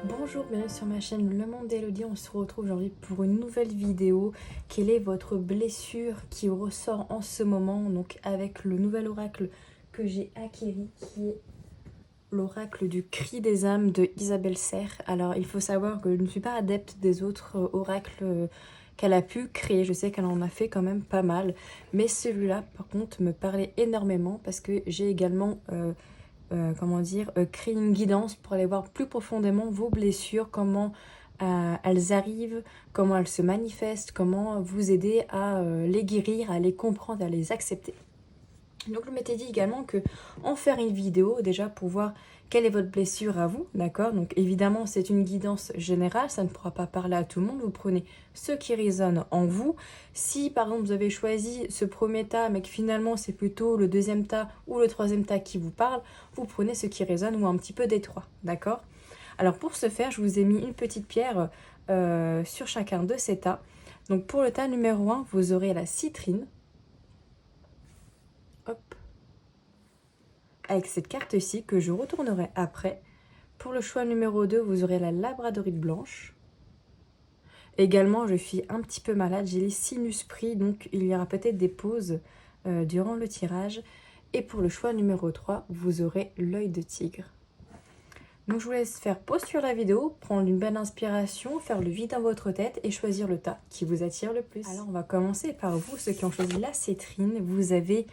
Bonjour, bienvenue sur ma chaîne Le Monde d'Elodie. On se retrouve aujourd'hui pour une nouvelle vidéo. Quelle est votre blessure qui ressort en ce moment? Donc avec le nouvel oracle que j'ai acquéri, qui est l'oracle du cri des âmes de Isabelle Serre. Alors il faut savoir que je ne suis pas adepte des autres oracles qu'elle a pu créer. Je sais qu'elle en a fait quand même pas mal. Mais celui-là par contre me parlait énormément parce que j'ai également... créer une guidance pour aller voir plus profondément vos blessures, comment elles arrivent, comment elles se manifestent, comment vous aider à les guérir, à les comprendre, à les accepter. Donc je m'étais dit également que en faire une vidéo déjà pour voir quelle est votre blessure à vous, d'accord? Donc évidemment c'est une guidance générale, ça ne pourra pas parler à tout le monde, vous prenez ce qui résonne en vous. Si par exemple vous avez choisi ce premier tas mais que finalement c'est plutôt le deuxième tas ou le troisième tas qui vous parle, vous prenez ce qui résonne ou un petit peu des trois, d'accord? Alors pour ce faire, je vous ai mis une petite pierre sur chacun de ces tas. Donc pour le tas numéro 1, vous aurez la citrine. Hop. Avec cette carte-ci que je retournerai après. Pour le choix numéro 2, vous aurez la labradorite blanche. Également, je suis un petit peu malade, j'ai les sinus pris, donc il y aura peut-être des pauses durant le tirage. Et pour le choix numéro 3, vous aurez l'œil de tigre. Donc je vous laisse faire pause sur la vidéo, prendre une belle inspiration, faire le vide dans votre tête et choisir le tas qui vous attire le plus. Alors on va commencer par vous, ceux qui ont choisi la citrine. Vous avez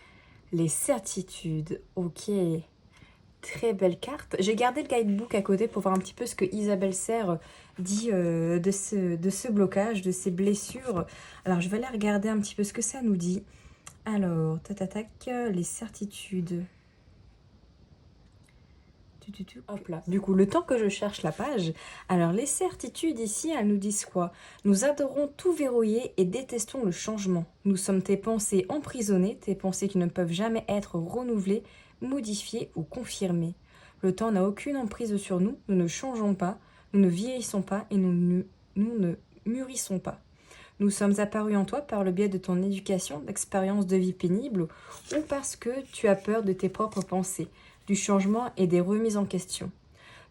les certitudes. Ok, très belle carte. J'ai gardé le guidebook à côté pour voir un petit peu ce que Isabelle Serre dit de ce blocage, de ces blessures. Alors je vais aller regarder un petit peu ce que ça nous dit. Alors, tac, les certitudes. Hop là. Du coup, le temps que je cherche la page, alors les certitudes ici, elles nous disent quoi? Nous adorons tout verrouiller et détestons le changement. Nous sommes tes pensées emprisonnées, tes pensées qui ne peuvent jamais être renouvelées, modifiées ou confirmées. Le temps n'a aucune emprise sur nous, nous ne changeons pas, nous ne vieillissons pas et nous ne mûrissons pas. Nous sommes apparus en toi par le biais de ton éducation, d'expériences de vie pénibles ou parce que tu as peur de tes propres pensées, du changement et des remises en question.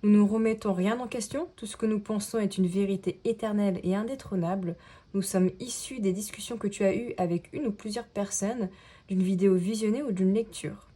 Nous ne remettons rien en question, tout ce que nous pensons est une vérité éternelle et indétrônable. Nous sommes issus des discussions que tu as eues avec une ou plusieurs personnes, d'une vidéo visionnée ou d'une lecture.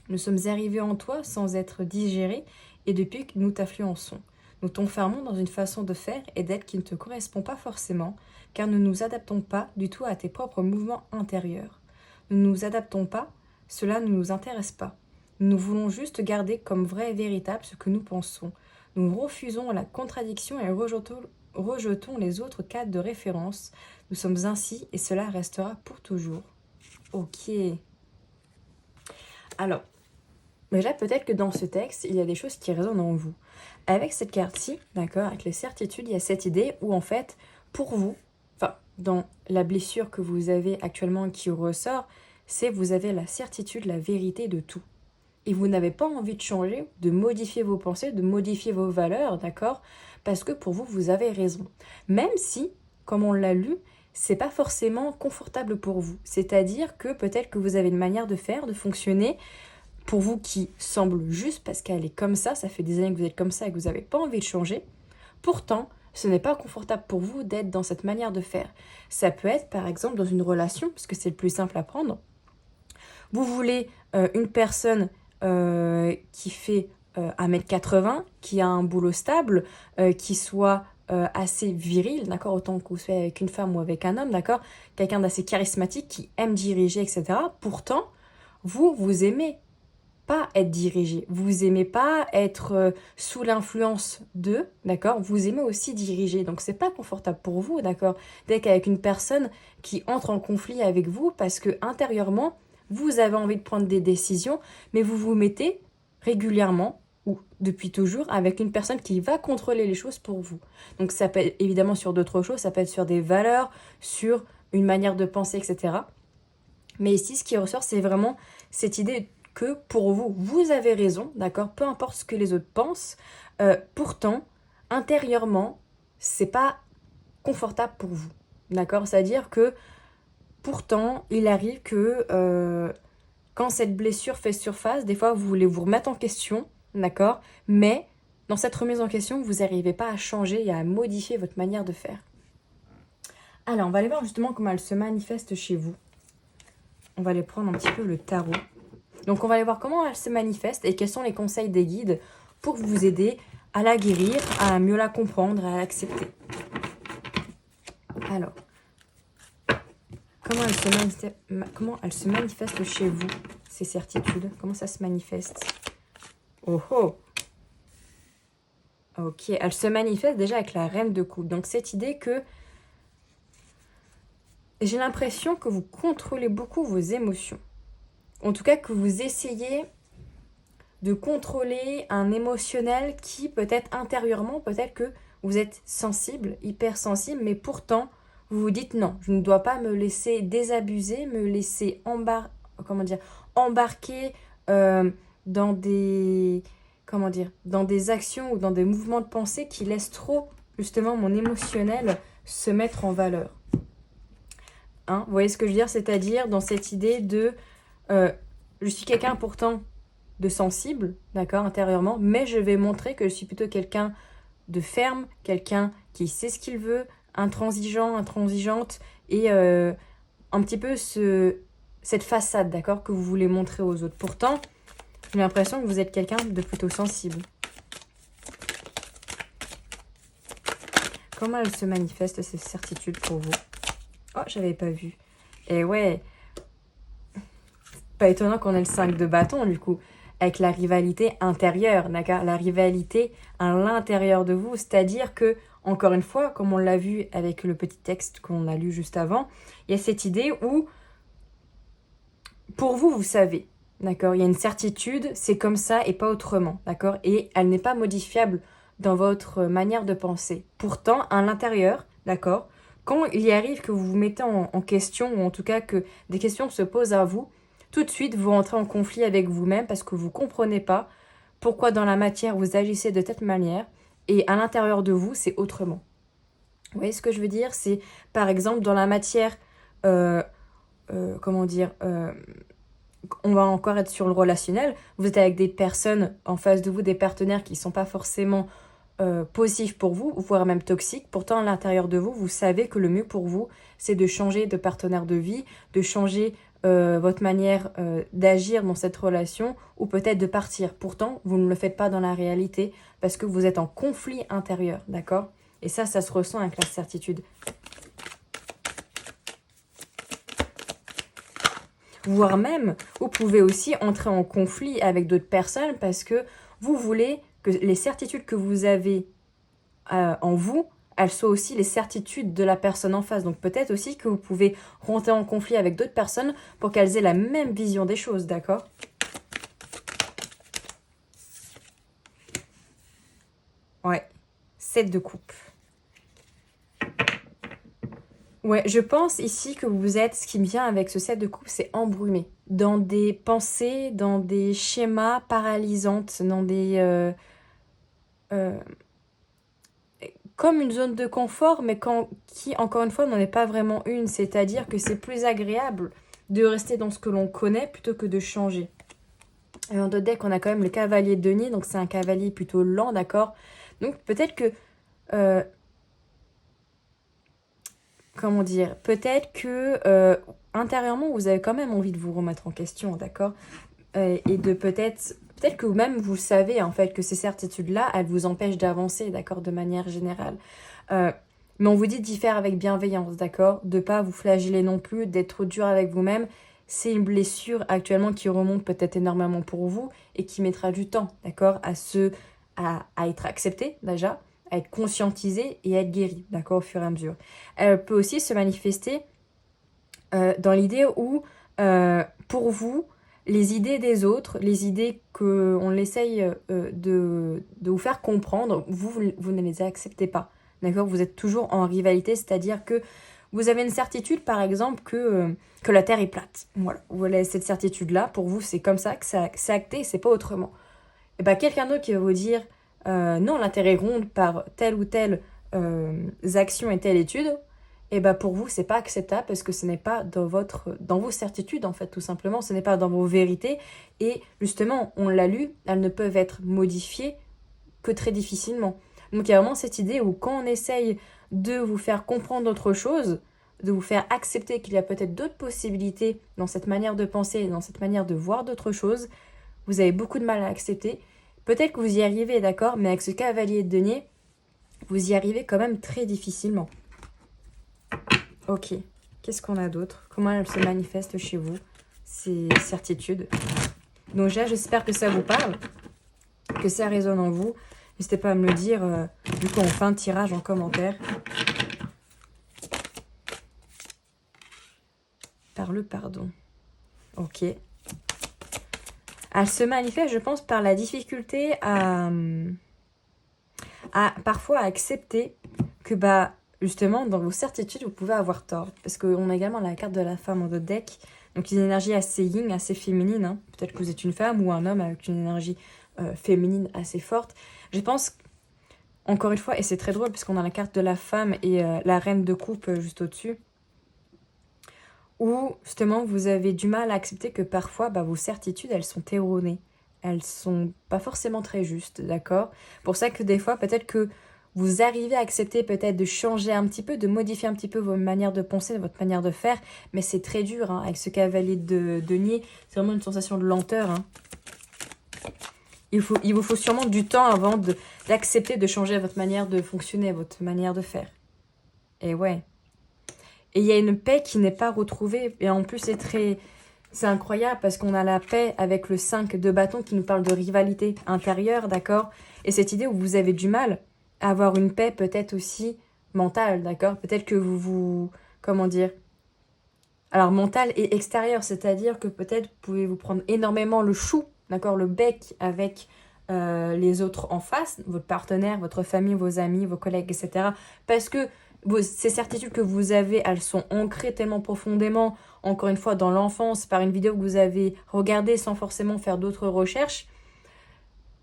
Nous sommes arrivés en toi sans être digérés et depuis que nous t'influençons. Nous t'enfermons dans une façon de faire et d'être qui ne te correspond pas forcément, car nous ne nous adaptons pas du tout à tes propres mouvements intérieurs. Nous ne nous adaptons pas, cela ne nous intéresse pas. Nous voulons juste garder comme vrai et véritable ce que nous pensons. Nous refusons la contradiction et rejetons les autres cadres de référence. Nous sommes ainsi et cela restera pour toujours. Ok. Alors, déjà peut-être que dans ce texte, il y a des choses qui résonnent en vous. Avec cette carte-ci, d'accord, avec les certitudes, il y a cette idée où en fait, pour vous, enfin, dans la blessure que vous avez actuellement qui ressort, c'est vous avez la certitude, la vérité de tout. Et vous n'avez pas envie de changer, de modifier vos pensées, de modifier vos valeurs, d'accord? Parce que pour vous, vous avez raison. Même si, comme on l'a lu, c'est pas forcément confortable pour vous. C'est-à-dire que peut-être que vous avez une manière de faire, de fonctionner, pour vous qui semble juste parce qu'elle est comme ça fait des années que vous êtes comme ça et que vous n'avez pas envie de changer. Pourtant, ce n'est pas confortable pour vous d'être dans cette manière de faire. Ça peut être par exemple dans une relation, parce que c'est le plus simple à prendre. Vous voulez une personne qui fait 1m80, qui a un boulot stable, qui soit assez viril, d'accord, autant que vous soyez avec une femme ou avec un homme, d'accord, quelqu'un d'assez charismatique qui aime diriger, etc. Pourtant, vous aimez pas être dirigé, vous aimez pas être sous l'influence d'eux, d'accord, vous aimez aussi diriger, donc c'est pas confortable pour vous, d'accord, d'être avec une personne qui entre en conflit avec vous parce que intérieurement, vous avez envie de prendre des décisions, mais vous vous mettez régulièrement ou depuis toujours avec une personne qui va contrôler les choses pour vous. Donc ça peut être évidemment sur d'autres choses, ça peut être sur des valeurs, sur une manière de penser, etc. Mais ici, ce qui ressort, c'est vraiment cette idée que pour vous, vous avez raison, d'accord, peu importe ce que les autres pensent, pourtant, intérieurement, c'est pas confortable pour vous, d'accord, c'est-à-dire que pourtant, il arrive que quand cette blessure fait surface, des fois, vous voulez vous remettre en question, d'accord, mais dans cette remise en question, vous n'arrivez pas à changer et à modifier votre manière de faire. Alors, on va aller voir justement comment elle se manifeste chez vous. On va aller prendre un petit peu le tarot. Donc, on va aller voir comment elle se manifeste et quels sont les conseils des guides pour vous aider à la guérir, à mieux la comprendre, à l'accepter. Alors, comment elle se manifeste chez vous, ces certitudes? Comment ça se manifeste? Oh oh! Ok, elle se manifeste déjà avec la reine de coupe. Donc cette idée que j'ai l'impression que vous contrôlez beaucoup vos émotions. En tout cas, que vous essayez de contrôler un émotionnel qui peut-être intérieurement, peut-être que vous êtes sensible, hypersensible, mais pourtant vous vous dites non, je ne dois pas me laisser désabuser, me laisser embarquer dans des dans des actions ou dans des mouvements de pensée qui laissent trop justement mon émotionnel se mettre en valeur. Hein, vous voyez ce que je veux dire? C'est-à-dire dans cette idée de je suis quelqu'un pourtant de sensible, d'accord, intérieurement, mais je vais montrer que je suis plutôt quelqu'un de ferme, quelqu'un qui sait ce qu'il veut, intransigeante, et un petit peu cette façade, d'accord, que vous voulez montrer aux autres. Pourtant, j'ai l'impression que vous êtes quelqu'un de plutôt sensible. Comment elle se manifeste, ces certitudes pour vous? Oh, j'avais pas vu. Et ouais, pas étonnant qu'on ait le 5 de bâton, du coup, avec la rivalité intérieure, d'accord? La rivalité à l'intérieur de vous, c'est-à-dire que, encore une fois, comme on l'a vu avec le petit texte qu'on a lu juste avant, il y a cette idée où, pour vous, vous savez, d'accord? Il y a une certitude, c'est comme ça et pas autrement, d'accord? Et elle n'est pas modifiable dans votre manière de penser. Pourtant, à l'intérieur, d'accord? Quand il y arrive que vous vous mettez en question, ou en tout cas que des questions se posent à vous, tout de suite, vous rentrez en conflit avec vous-même parce que vous ne comprenez pas pourquoi dans la matière vous agissez de cette manière et à l'intérieur de vous, c'est autrement. Vous voyez ce que je veux dire? C'est par exemple dans la matière, on va encore être sur le relationnel, vous êtes avec des personnes en face de vous, des partenaires qui ne sont pas forcément positifs pour vous, voire même toxiques. Pourtant, à l'intérieur de vous, vous savez que le mieux pour vous, c'est de changer de partenaire de vie, de changer votre manière d'agir dans cette relation ou peut-être de partir. Pourtant, vous ne le faites pas dans la réalité parce que vous êtes en conflit intérieur, d'accord? Et ça se ressent avec la certitude. Voire même, vous pouvez aussi entrer en conflit avec d'autres personnes parce que vous voulez que les certitudes que vous avez en vous, elles soient aussi les certitudes de la personne en face. Donc peut-être aussi que vous pouvez rentrer en conflit avec d'autres personnes pour qu'elles aient la même vision des choses, d'accord? Ouais, 7 de coupe. Ouais, je pense ici que vous êtes, ce qui me vient avec ce 7 de coupe, c'est embrumé. Dans des pensées, dans des schémas paralysantes, dans des... comme une zone de confort, mais qui, encore une fois, n'en est pas vraiment une. C'est-à-dire que c'est plus agréable de rester dans ce que l'on connaît plutôt que de changer. Et en deux decks, on a quand même le cavalier de denier, donc c'est un cavalier plutôt lent, d'accord? Donc peut-être que... comment dire? Peut-être que intérieurement, vous avez quand même envie de vous remettre en question, d'accord? Et de peut-être que même vous savez en fait que ces certitudes-là, elles vous empêchent d'avancer, d'accord, de manière générale. Mais on vous dit d'y faire avec bienveillance, d'accord, de pas vous flageller non plus, d'être trop dur avec vous-même. C'est une blessure actuellement qui remonte peut-être énormément pour vous et qui mettra du temps, d'accord, à être acceptée déjà, à être conscientisée et à être guérie, d'accord, au fur et à mesure. Elle peut aussi se manifester dans l'idée où, pour vous, les idées des autres, les idées qu'on essaye de vous faire comprendre, vous ne les acceptez pas. D'accord? Vous êtes toujours en rivalité, c'est-à-dire que vous avez une certitude, par exemple, que la Terre est plate. Voilà. Vous avez cette certitude-là, pour vous, c'est comme ça, que c'est acté, c'est pas autrement. Et bien, quelqu'un d'autre qui va vous dire non, la Terre est ronde par telle ou telle action et telle étude, et ben pour vous, c'est pas acceptable parce que ce n'est pas dans vos certitudes, en fait, tout simplement. Ce n'est pas dans vos vérités. Et justement, on l'a lu, elles ne peuvent être modifiées que très difficilement. Donc il y a vraiment cette idée où quand on essaye de vous faire comprendre autre chose, de vous faire accepter qu'il y a peut-être d'autres possibilités dans cette manière de penser, dans cette manière de voir d'autres choses, vous avez beaucoup de mal à accepter. Peut-être que vous y arrivez, d'accord, mais avec ce cavalier de denier, vous y arrivez quand même très difficilement. Ok, qu'est-ce qu'on a d'autre? Comment elles se manifestent chez vous, ces certitudes? Donc déjà, j'espère que ça vous parle, que ça résonne en vous. N'hésitez pas à me le dire, du coup, en fin de tirage, en commentaire. Par le pardon. Ok. Elle se manifeste, je pense, par la difficulté à parfois accepter que, justement, dans vos certitudes, vous pouvez avoir tort. Parce qu'on a également la carte de la femme en d'autres decks. Donc, une énergie assez yin, assez féminine. Hein. Peut-être que vous êtes une femme ou un homme avec une énergie féminine assez forte. Je pense, encore une fois, et c'est très drôle, puisqu'on a la carte de la femme et la reine de coupe juste au-dessus, où, justement, vous avez du mal à accepter que parfois, vos certitudes, elles sont erronées. Elles sont pas forcément très justes, d'accord? Pour ça que des fois, peut-être que vous arrivez à accepter peut-être de changer un petit peu, de modifier un petit peu vos manières de penser, votre manière de faire, mais c'est très dur, hein, avec ce cavalier de denier, c'est vraiment une sensation de lenteur. Hein. Il vous faut sûrement du temps avant d'accepter de changer votre manière de fonctionner, votre manière de faire. Et ouais. Et il y a une paix qui n'est pas retrouvée. Et en plus, c'est incroyable parce qu'on a la paix avec le 5 de bâton qui nous parle de rivalité intérieure, d'accord? Et cette idée où vous avez du mal à avoir une paix peut-être aussi mentale, d'accord? Peut-être que comment dire? Alors, mentale et extérieure, c'est-à-dire que peut-être vous pouvez vous prendre énormément le chou, d'accord? Le bec avec les autres en face, votre partenaire, votre famille, vos amis, vos collègues, etc. Parce que ces certitudes que vous avez, elles sont ancrées tellement profondément, encore une fois, dans l'enfance, par une vidéo que vous avez regardée sans forcément faire d'autres recherches,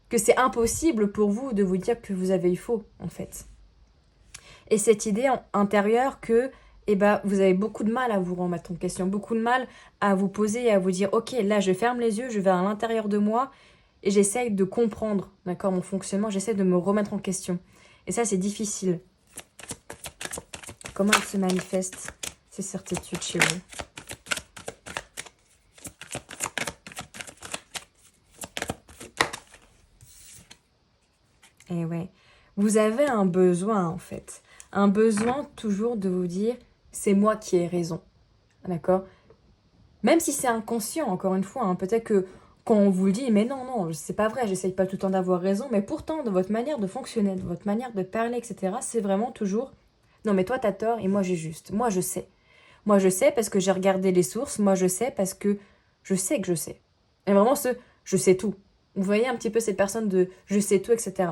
que c'est impossible pour vous de vous dire que vous avez eu faux, en fait. Et cette idée intérieure que vous avez beaucoup de mal à vous remettre en question, beaucoup de mal à vous poser et à vous dire « Ok, là, je ferme les yeux, je vais à l'intérieur de moi et j'essaye de comprendre, d'accord, mon fonctionnement, j'essaie de me remettre en question. » Et ça, c'est difficile. Comment elles se manifestent, ces certitudes chez vous? Et ouais, vous avez un besoin en fait. Un besoin toujours de vous dire, c'est moi qui ai raison. D'accord? Même si c'est inconscient, encore une fois, hein, peut-être que quand on vous le dit, mais non, c'est pas vrai, j'essaye pas tout le temps d'avoir raison, mais pourtant, dans votre manière de fonctionner, de votre manière de parler, etc., c'est vraiment toujours, non mais toi t'as tort et moi j'ai juste. Moi je sais. Moi je sais parce que j'ai regardé les sources, moi je sais parce que je sais que je sais. Et vraiment je sais tout. Vous voyez un petit peu cette personne de je sais tout, etc.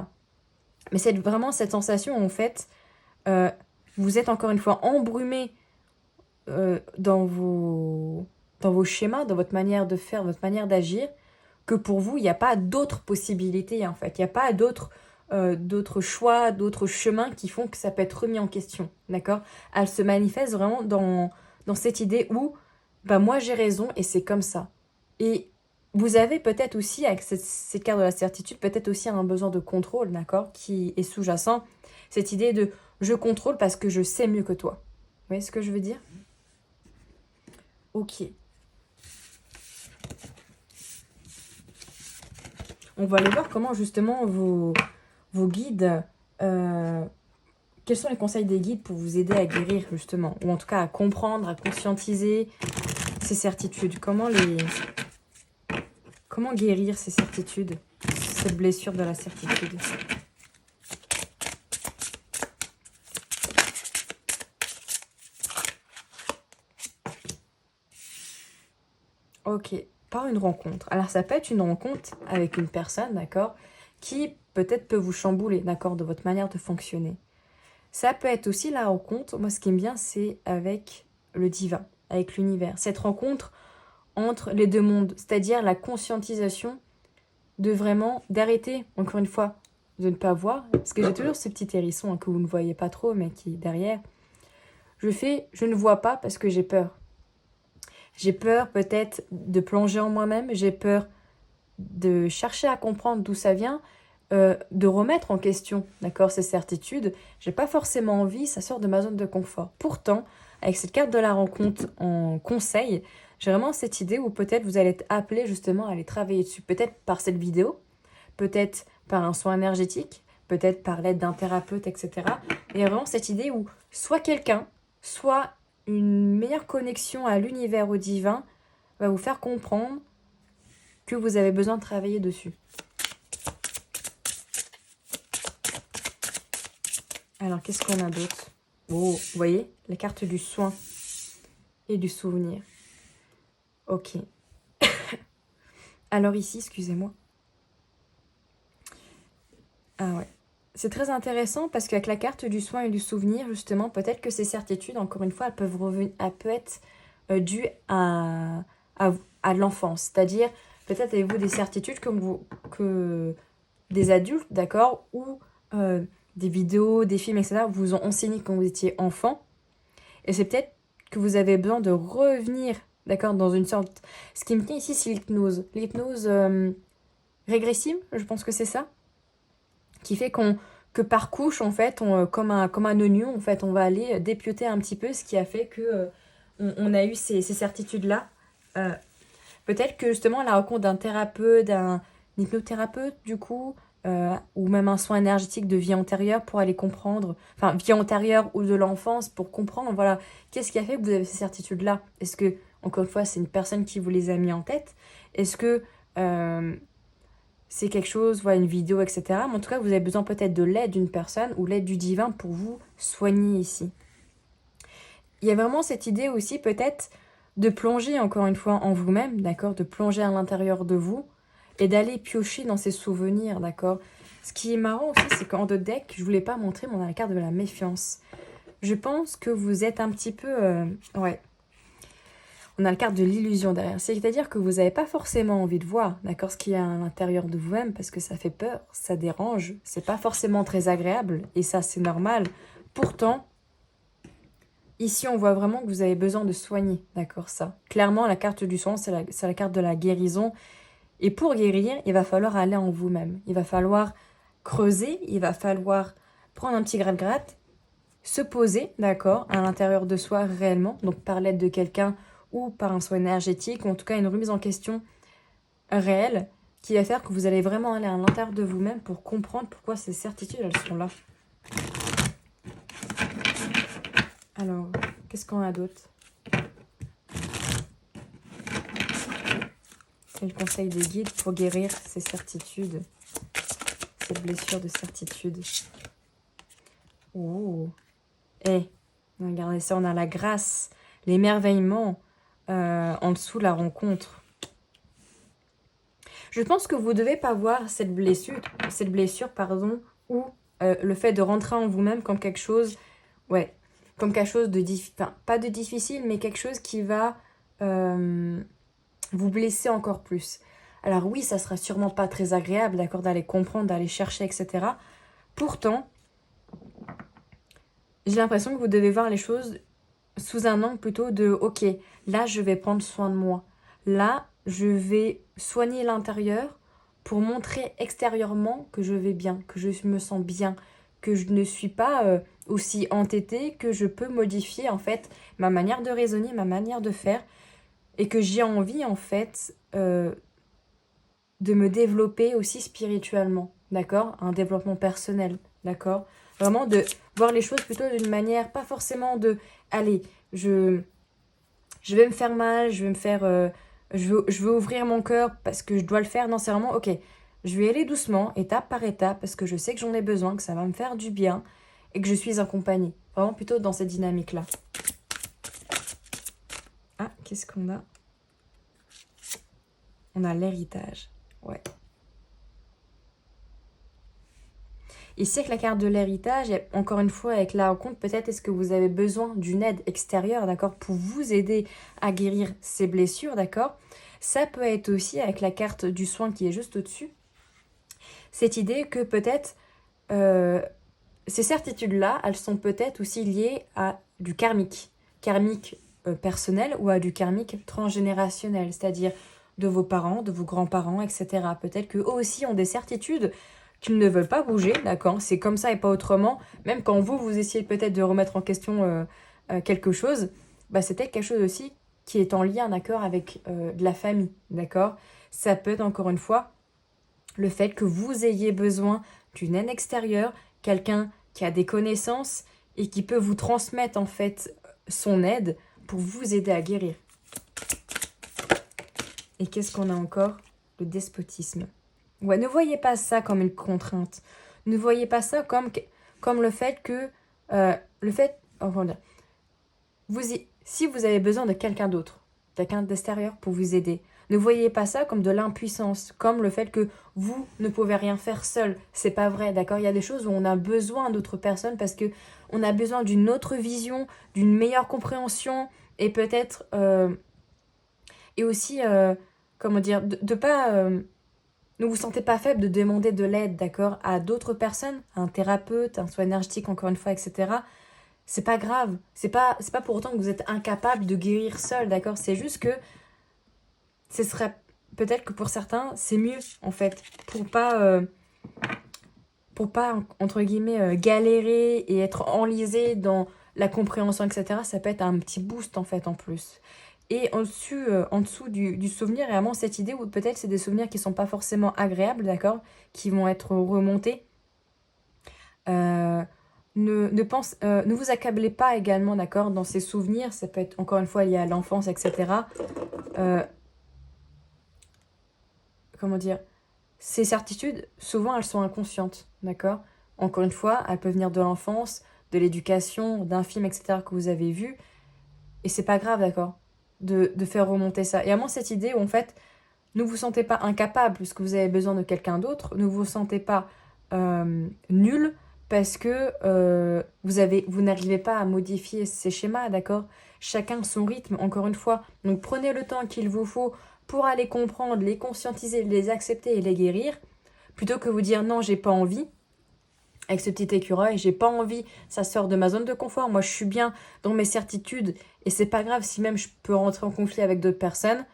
Mais c'est vraiment cette sensation, en fait, vous êtes encore une fois embrumé dans vos schémas, dans votre manière de faire, votre manière d'agir, que pour vous, il n'y a pas d'autres possibilités, en fait. Il n'y a pas d'autres choix, d'autres chemins qui font que ça peut être remis en question, d'accord? Elle se manifeste vraiment dans cette idée où, moi j'ai raison et c'est comme ça. Et vous avez peut-être aussi, avec cette carte de la certitude, peut-être aussi un besoin de contrôle, d'accord, qui est sous-jacent. Cette idée de je contrôle parce que je sais mieux que toi. Vous voyez ce que je veux dire? Ok. On va aller voir comment justement vos guides, quels sont les conseils des guides pour vous aider à guérir justement, ou en tout cas à comprendre, à conscientiser ces certitudes. Comment guérir ces certitudes, cette blessure de la certitude? Ok, par une rencontre. Alors ça peut être une rencontre avec une personne, d'accord, qui peut-être peut vous chambouler, d'accord, de votre manière de fonctionner. Ça peut être aussi la rencontre, moi ce qui me vient, c'est avec le divin, avec l'univers. Cette rencontre entre les deux mondes, c'est-à-dire la conscientisation de vraiment, d'arrêter, encore une fois, de ne pas voir, parce que j'ai toujours ce petit hérisson que vous ne voyez pas trop, mais qui est derrière. Je ne vois pas parce que j'ai peur. J'ai peur peut-être de plonger en moi-même, j'ai peur de chercher à comprendre d'où ça vient, de remettre en question, d'accord, ces certitudes. J'ai pas forcément envie, ça sort de ma zone de confort. Pourtant, avec cette carte de la rencontre en conseil, j'ai vraiment cette idée où peut-être vous allez être appelé justement à aller travailler dessus. Peut-être par cette vidéo, peut-être par un soin énergétique, peut-être par l'aide d'un thérapeute, etc. Et il y a vraiment cette idée où soit quelqu'un, soit une meilleure connexion à l'univers, au divin, va vous faire comprendre que vous avez besoin de travailler dessus. Alors, qu'est-ce qu'on a d'autre? Oh, vous voyez, la carte du soin et du souvenir. Ok. Alors ici, excusez-moi. Ah ouais. C'est très intéressant parce qu'avec la carte du soin et du souvenir, justement, peut-être que ces certitudes, encore une fois, elles peuvent être dues à, à l'enfance. C'est-à-dire, peut-être avez-vous des certitudes que des adultes, d'accord, ou des vidéos, des films, etc., vous ont enseigné quand vous étiez enfant. Et c'est peut-être que vous avez besoin de revenir, d'accord, dans une sorte... Ce qui me tient ici, c'est l'hypnose. L'hypnose régressive, je pense que c'est ça, qui fait que par couche, en fait, comme un oignon, en fait, on va aller dépioter un petit peu ce qui a fait que on a eu ces certitudes-là. Euh, Peut-être que justement la rencontre d'un thérapeute, d'un hypnothérapeute du coup, ou même un soin énergétique de vie antérieure pour aller comprendre, enfin vie antérieure ou de l'enfance pour comprendre, voilà, qu'est-ce qui a fait que vous avez ces certitudes-là? Est-ce que, encore une fois, c'est une personne qui vous les a mis en tête? Est-ce que c'est quelque chose, voilà, une vidéo, etc. Mais en tout cas, vous avez besoin peut-être de l'aide d'une personne ou l'aide du divin pour vous soigner ici. Il y a vraiment cette idée aussi peut-être de plonger encore une fois en vous-même, d'accord, de plonger à l'intérieur de vous et d'aller piocher dans ces souvenirs, d'accord. Ce qui est marrant aussi, c'est qu'en deux decks, je ne voulais pas montrer, mais on a la carte de la méfiance. Je pense que vous êtes un petit peu... ouais, on a la carte de l'illusion derrière. C'est-à-dire que vous n'avez pas forcément envie de voir, d'accord, ce qu'il y a à l'intérieur de vous-même, parce que ça fait peur, ça dérange, c'est pas forcément très agréable, et ça c'est normal. Pourtant, ici, on voit vraiment que vous avez besoin de soigner, d'accord, ça. Clairement, la carte du soin, c'est la carte de la guérison. Et pour guérir, il va falloir aller en vous-même. Il va falloir creuser, il va falloir prendre un petit gratte-gratte, se poser, d'accord, à l'intérieur de soi réellement, donc par l'aide de quelqu'un ou par un soin énergétique, ou en tout cas une remise en question réelle, qui va faire que vous allez vraiment aller à l'intérieur de vous-même pour comprendre pourquoi ces certitudes, elles sont là. Alors, qu'est-ce qu'on a d'autre? Quel conseil des guides pour guérir ces certitudes, cette blessure de certitude? Oh, eh, regardez ça, on a la grâce, l'émerveillement, en dessous la rencontre. Je pense que vous ne devez pas voir cette blessure, pardon, ou le fait de rentrer en vous-même comme quelque chose, ouais, comme quelque chose de difficile, pas de difficile, mais quelque chose qui va vous blesser encore plus. Alors oui, ça sera sûrement pas très agréable, d'accord, d'aller comprendre, d'aller chercher, etc. Pourtant, j'ai l'impression que vous devez voir les choses sous un angle plutôt de « Ok, là, je vais prendre soin de moi. Là, je vais soigner l'intérieur pour montrer extérieurement que je vais bien, que je me sens bien, que je ne suis pas aussi entêtée, que je peux modifier en fait ma manière de raisonner, ma manière de faire et que j'ai envie en fait de me développer aussi spirituellement, d'accord? Un développement personnel, d'accord? Vraiment de voir les choses plutôt d'une manière, pas forcément de, allez, je vais me faire mal, je vais me faire, je veux ouvrir mon cœur parce que je dois le faire. Non, c'est vraiment, ok, je vais aller doucement, étape par étape, parce que je sais que j'en ai besoin, que ça va me faire du bien et que je suis accompagnée. Vraiment plutôt dans cette dynamique-là. Ah, qu'est-ce qu'on a? On a l'héritage, ouais. Ici, avec la carte de l'héritage, et encore une fois, avec la rencontre, peut-être est-ce que vous avez besoin d'une aide extérieure, d'accord, pour vous aider à guérir ces blessures, d'accord? Ça peut être aussi avec la carte du soin qui est juste au-dessus. Cette idée que peut-être ces certitudes-là, elles sont peut-être aussi liées à du karmique. Karmique personnel ou à du karmique transgénérationnel, c'est-à-dire de vos parents, de vos grands-parents, etc. Peut-être qu'eux aussi ont des certitudes qu'ils ne veulent pas bouger, d'accord? C'est comme ça et pas autrement. Même quand vous essayez peut-être de remettre en question quelque chose, bah, c'est peut-être quelque chose aussi qui est en lien, d'accord, avec de la famille, d'accord? Ça peut être encore une fois le fait que vous ayez besoin d'une aide extérieure, quelqu'un qui a des connaissances et qui peut vous transmettre en fait son aide pour vous aider à guérir. Et qu'est-ce qu'on a encore? Le despotisme. Ouais, ne voyez pas ça comme une contrainte. Ne voyez pas ça comme le fait que... Enfin, si vous avez besoin de quelqu'un d'autre, quelqu'un d'extérieur pour vous aider, ne voyez pas ça comme de l'impuissance, comme le fait que vous ne pouvez rien faire seul. C'est pas vrai, d'accord? Il y a des choses où on a besoin d'autres personnes parce que on a besoin d'une autre vision, d'une meilleure compréhension et peut-être... et aussi, comment dire, de pas... ne vous sentez pas faible de demander de l'aide, d'accord, à d'autres personnes, à un thérapeute, un soin énergétique, encore une fois, etc. C'est pas grave. C'est pas pour autant que vous êtes incapable de guérir seul, d'accord? C'est juste que ce serait peut-être que pour certains, c'est mieux, en fait, pour pas entre guillemets, galérer et être enlisé dans la compréhension, etc. Ça peut être un petit boost, en fait, en plus. Et en dessous du souvenir, il y a vraiment cette idée où peut-être c'est des souvenirs qui sont pas forcément agréables, d'accord? Qui vont être remontés. Ne vous accablez pas également, d'accord, dans ces souvenirs. Ça peut être encore une fois lié à l'enfance, etc. Comment dire? Ces certitudes, souvent, elles sont inconscientes, d'accord? Encore une fois, elles peuvent venir de l'enfance, de l'éducation, d'un film, etc. que vous avez vu. Et c'est pas grave, d'accord? De faire remonter ça. Et à moins cette idée où, en fait, ne vous sentez pas incapable puisque vous avez besoin de quelqu'un d'autre, ne vous sentez pas nul parce que vous n'arrivez pas à modifier ces schémas, d'accord? Chacun son rythme, encore une fois. Donc prenez le temps qu'il vous faut pour aller comprendre, les conscientiser, les accepter et les guérir, plutôt que vous dire non, j'ai pas envie. Avec ce petit écureuil, j'ai pas envie, ça sort de ma zone de confort, moi je suis bien dans mes certitudes et c'est pas grave si même je peux rentrer en conflit avec d'autres personnes.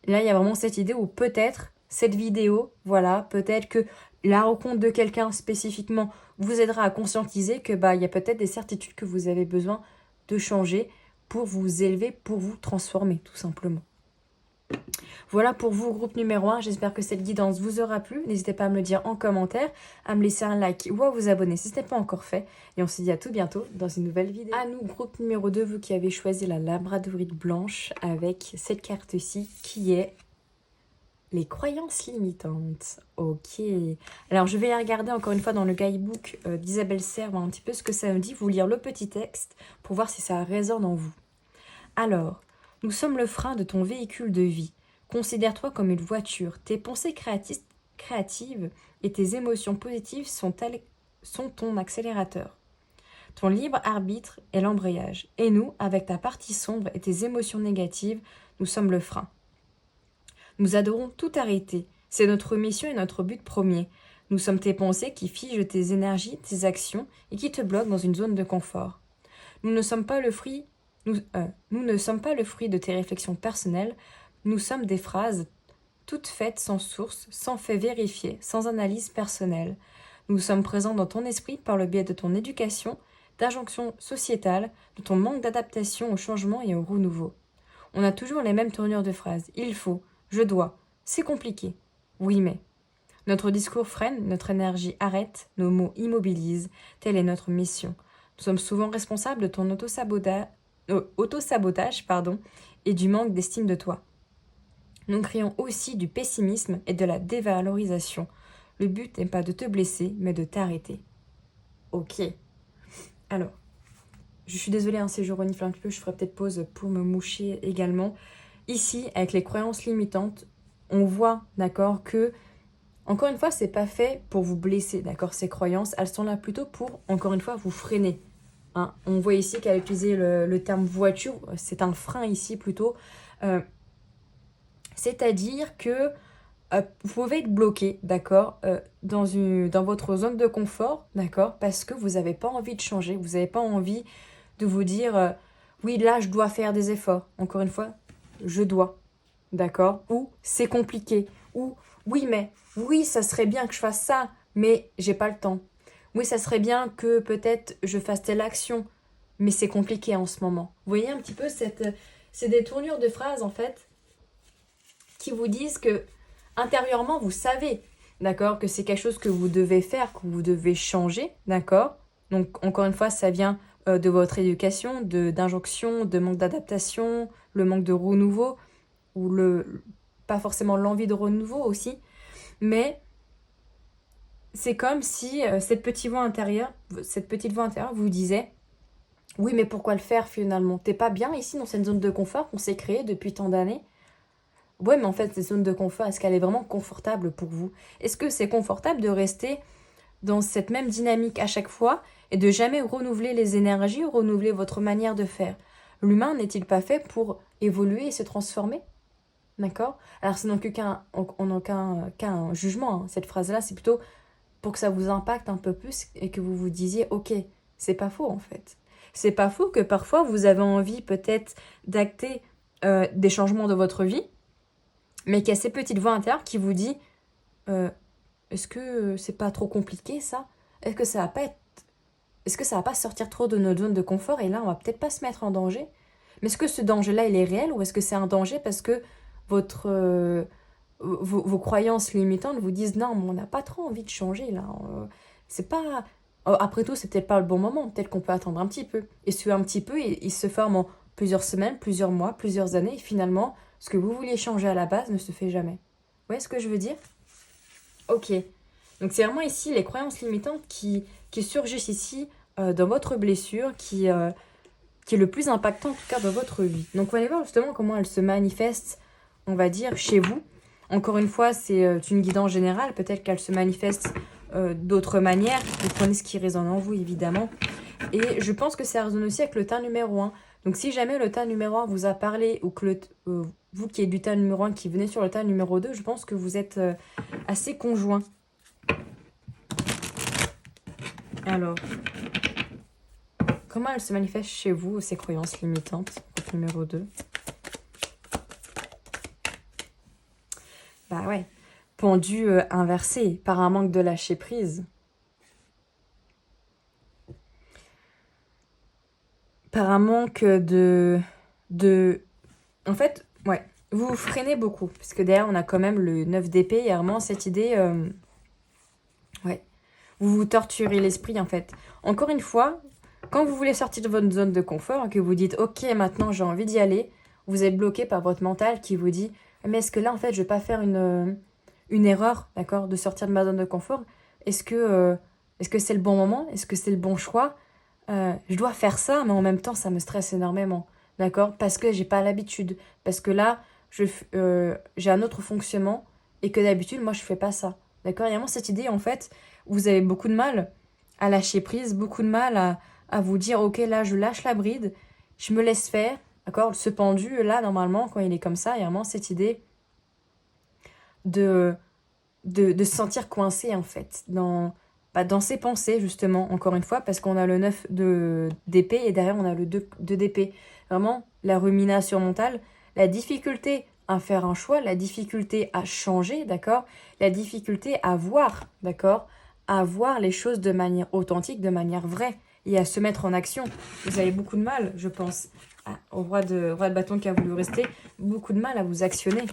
Là, il y a vraiment cette idée où peut-être cette vidéo, voilà, peut-être que la rencontre de quelqu'un spécifiquement vous aidera à conscientiser que il y a peut-être des certitudes que vous avez besoin de changer pour vous élever, pour vous transformer, tout simplement. Voilà pour vous, groupe numéro 1. J'espère que cette guidance vous aura plu. N'hésitez pas à me le dire en commentaire, à me laisser un like ou à vous abonner si ce n'est pas encore fait. Et on se dit à tout bientôt dans une nouvelle vidéo. À nous, groupe numéro 2, vous qui avez choisi la labradorite blanche avec cette carte-ci qui est les croyances limitantes. Ok. Alors, je vais regarder encore une fois dans le guidebook d'Isabelle Serre, voir un petit peu ce que ça me dit, vous lire le petit texte pour voir si ça résonne en vous. Alors, nous sommes le frein de ton véhicule de vie. Considère-toi comme une voiture. Tes pensées créatives et tes émotions positives sont ton accélérateur. Ton libre arbitre est l'embrayage. Et nous, avec ta partie sombre et tes émotions négatives, nous sommes le frein. Nous adorons tout arrêter. C'est notre mission et notre but premier. Nous sommes tes pensées qui figent tes énergies, tes actions et qui te bloquent dans une zone de confort. Nous ne sommes pas le fruit de tes réflexions personnelles, nous sommes des phrases toutes faites sans source, sans fait vérifié, sans analyse personnelle. Nous sommes présents dans ton esprit par le biais de ton éducation, d'injonctions sociétales, de ton manque d'adaptation au changement et au renouveau. On a toujours les mêmes tournures de phrases. Il faut, je dois, c'est compliqué. Oui mais. Notre discours freine, notre énergie arrête, nos mots immobilisent. Telle est notre mission. Nous sommes souvent responsables de ton autosabotage et du manque d'estime de toi. Nous créons aussi du pessimisme et de la dévalorisation. Le but n'est pas de te blesser, mais de t'arrêter. Ok. Alors, je suis désolée, c'est je renifle un peu, je ferai peut-être pause pour me moucher également. Ici, avec les croyances limitantes, on voit, d'accord, que, encore une fois, c'est pas fait pour vous blesser, d'accord, ces croyances, elles sont là plutôt pour, encore une fois, vous freiner. Hein. On voit ici qu'elle a utilisé le terme voiture, c'est un frein ici plutôt. C'est-à-dire que vous pouvez être bloqué, d'accord, dans votre zone de confort, d'accord, parce que vous n'avez pas envie de changer, vous n'avez pas envie de vous dire oui, là, je dois faire des efforts. Encore une fois, je dois, d'accord, ou c'est compliqué, ou oui, mais oui, ça serait bien que je fasse ça, mais j'ai pas le temps. Oui, ça serait bien que peut-être je fasse telle action, mais c'est compliqué en ce moment. Vous voyez un petit peu c'est des tournures de phrases en fait qui vous disent que intérieurement vous savez, d'accord, que c'est quelque chose que vous devez faire, que vous devez changer, d'accord. Donc encore une fois, ça vient de votre éducation, d'injonction, de manque d'adaptation, le manque de renouveau ou pas forcément l'envie de renouveau aussi, mais c'est comme si cette petite voix intérieure vous disait oui, mais pourquoi le faire finalement? T'es pas bien ici dans cette zone de confort qu'on s'est créée depuis tant d'années? Ouais, mais en fait, cette zone de confort, est-ce qu'elle est vraiment confortable pour vous? Est-ce que c'est confortable de rester dans cette même dynamique à chaque fois et de jamais renouveler les énergies, renouveler votre manière de faire? L'humain n'est-il pas fait pour évoluer et se transformer? D'accord? Alors, c'est en aucun cas un jugement, hein. Cette phrase-là, c'est plutôt pour que ça vous impacte un peu plus et que vous vous disiez, ok, c'est pas faux en fait. C'est pas faux que parfois vous avez envie peut-être d'acter des changements de votre vie, mais qu'il y a ces petites voix intérieures qui vous dit, euh, est-ce que c'est pas trop compliqué ça? Est-ce que ça va pas être... Est-ce que ça va pas sortir trop de notre zone de confort et là on va peut-être pas se mettre en danger? Mais est-ce que ce danger-là il est réel ou est-ce que c'est un danger parce que vos croyances limitantes vous disent non, mais on n'a pas trop envie de changer là. C'est pas. Après tout, c'est peut-être pas le bon moment. Peut-être qu'on peut attendre un petit peu. Et ce un petit peu, il se forme en plusieurs semaines, plusieurs mois, plusieurs années. Et finalement, ce que vous vouliez changer à la base ne se fait jamais. Vous voyez ce que je veux dire? Ok. Donc c'est vraiment ici les croyances limitantes qui surgissent ici dans votre blessure, qui est le plus impactant en tout cas dans votre vie. Donc on va aller voir justement comment elle se manifeste, on va dire, chez vous. Encore une fois, c'est une guidance générale. Peut-être qu'elle se manifeste d'autres manières. Vous prenez ce qui résonne en vous, évidemment. Et je pense que ça résonne aussi avec le tas numéro 1. Donc si jamais le tas numéro 1 vous a parlé, ou que vous qui êtes du tas numéro 1 qui venez sur le tas numéro 2, je pense que vous êtes assez conjoints. Alors, comment elle se manifeste chez vous, ces croyances limitantes, votre numéro 2? Bah ouais, pendu inversé par un manque de lâcher prise. Par un manque En fait, ouais, vous vous freinez beaucoup. Parce que derrière, on a quand même le 9 d'épée. Il y a vraiment cette idée... ouais, vous vous torturez l'esprit, en fait. Encore une fois, quand vous voulez sortir de votre zone de confort et que vous dites « Ok, maintenant, j'ai envie d'y aller », vous êtes bloqué par votre mental qui vous dit « Mais est-ce que là, en fait, je vais pas faire une erreur, d'accord, de sortir de ma zone de confort? Est-ce que c'est le bon moment? Est-ce que c'est le bon choix? Je dois faire ça, mais en même temps, ça me stresse énormément, d'accord? Parce que j'ai pas l'habitude, parce que là, j'ai un autre fonctionnement et que d'habitude, moi, je fais pas ça, d'accord? Il y a vraiment cette idée, en fait, vous avez beaucoup de mal à lâcher prise, beaucoup de mal à vous dire, ok, là, je lâche la bride, je me laisse faire, d'accord? Ce pendu, là, normalement, quand il est comme ça, il y a vraiment cette idée de de se sentir coincé en fait dans ses pensées justement, encore une fois, parce qu'on a le 9 d'épée et derrière on a le 2 d'épée. Vraiment, la rumination mentale, la difficulté à faire un choix, la difficulté à changer, d'accord? La difficulté à voir, d'accord? À voir les choses de manière authentique, de manière vraie et à se mettre en action. Vous avez beaucoup de mal, je pense, au roi de bâton qui a voulu rester, beaucoup de mal à vous actionner.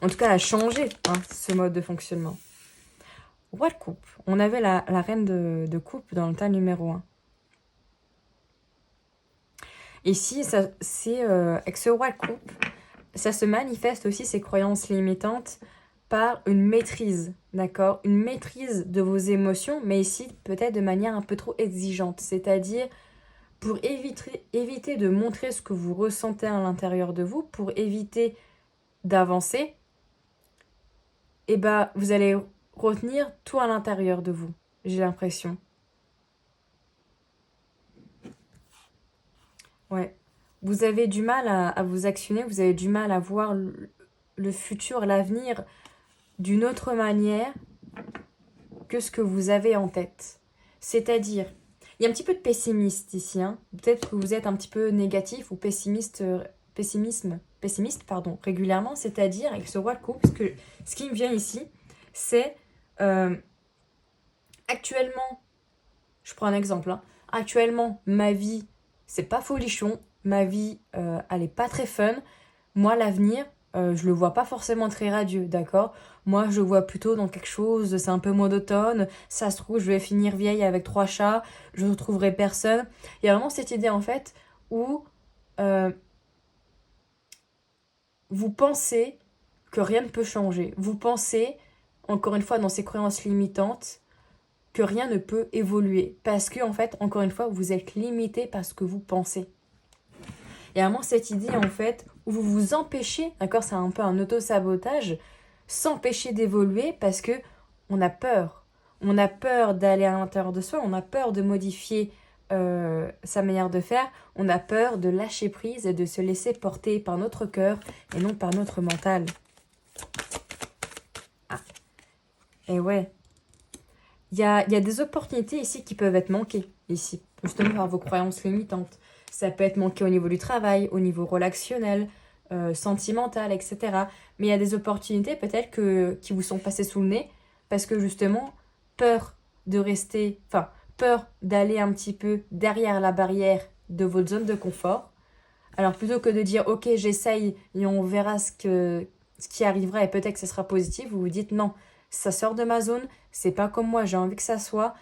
En tout cas, à changer ce mode de fonctionnement. Roi de coupe. On avait la reine de coupe dans le tas numéro 1. Ici, avec ce roi de coupe, ça se manifeste aussi, ces croyances limitantes, par une maîtrise, d'accord? Une maîtrise de vos émotions, mais ici, peut-être de manière un peu trop exigeante. C'est-à-dire, pour éviter de montrer ce que vous ressentez à l'intérieur de vous, pour éviter d'avancer, et bah, vous allez retenir tout à l'intérieur de vous, j'ai l'impression. Ouais. Vous avez du mal à vous actionner, vous avez du mal à voir le futur, l'avenir d'une autre manière que ce que vous avez en tête. C'est-à-dire, il y a un petit peu de pessimiste ici, hein. Peut-être que vous êtes un petit peu négatif ou pessimiste, régulièrement, c'est-à-dire avec ce roi de coupe, parce que ce qui me vient ici, c'est euh, actuellement, je prends un exemple, hein. Actuellement, ma vie, c'est pas folichon. Ma vie, elle est pas très fun. Moi, l'avenir, je le vois pas forcément très radieux, d'accord? Moi, je le vois plutôt dans quelque chose, c'est un peu monotone. Ça se trouve, je vais finir vieille avec 3 chats. Je ne retrouverai personne. Il y a vraiment cette idée, en fait, où euh, vous pensez que rien ne peut changer. Vous pensez, encore une fois, dans ces croyances limitantes, que rien ne peut évoluer. Parce que, en fait, encore une fois, vous êtes limité par ce que vous pensez. Il y a vraiment cette idée, en fait, où vous vous empêchez, d'accord, c'est un peu un auto-sabotage, s'empêcher d'évoluer parce que on a peur. On a peur d'aller à l'intérieur de soi, on a peur de modifier sa manière de faire, on a peur de lâcher prise et de se laisser porter par notre cœur et non par notre mental. Ah, et ouais. Il y a des opportunités ici qui peuvent être manquées, ici, justement par vos croyances limitantes. Ça peut être manqué au niveau du travail, au niveau relationnel, sentimental, etc. Mais il y a des opportunités peut-être qui vous sont passées sous le nez parce que justement, peur de rester, enfin, peur d'aller un petit peu derrière la barrière de votre zone de confort. Alors plutôt que de dire ok j'essaye et on verra ce qui arrivera et peut-être que ce sera positif, vous vous dites non, ça sort de ma zone, c'est pas comme moi j'ai envie que ça soit.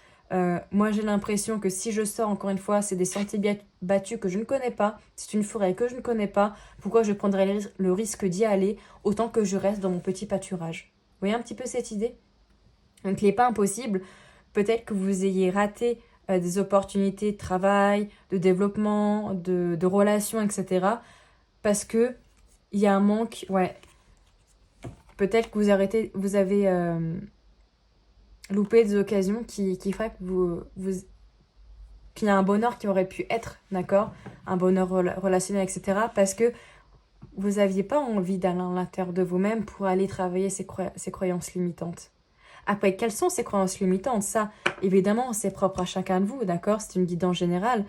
Moi j'ai l'impression que si je sors encore une fois, c'est des sentiers battus que je ne connais pas, c'est une forêt que je ne connais pas, pourquoi je prendrais le risque d'y aller autant que je reste dans mon petit pâturage. Vous voyez un petit peu cette idée? Donc il n'est pas impossible, peut-être que vous ayez raté des opportunités de travail, de développement, de relations, etc. Parce que il y a un manque, ouais. Peut-être que vous avez loupé des occasions qui feraient que qu'il y a un bonheur qui aurait pu être, d'accord? Un bonheur relationnel, etc. Parce que vous n'aviez pas envie d'aller à l'intérieur de vous-même pour aller travailler ces croyances limitantes. Après, quelles sont ces croyances limitantes? Ça, évidemment, c'est propre à chacun de vous, d'accord? C'est une guidance générale.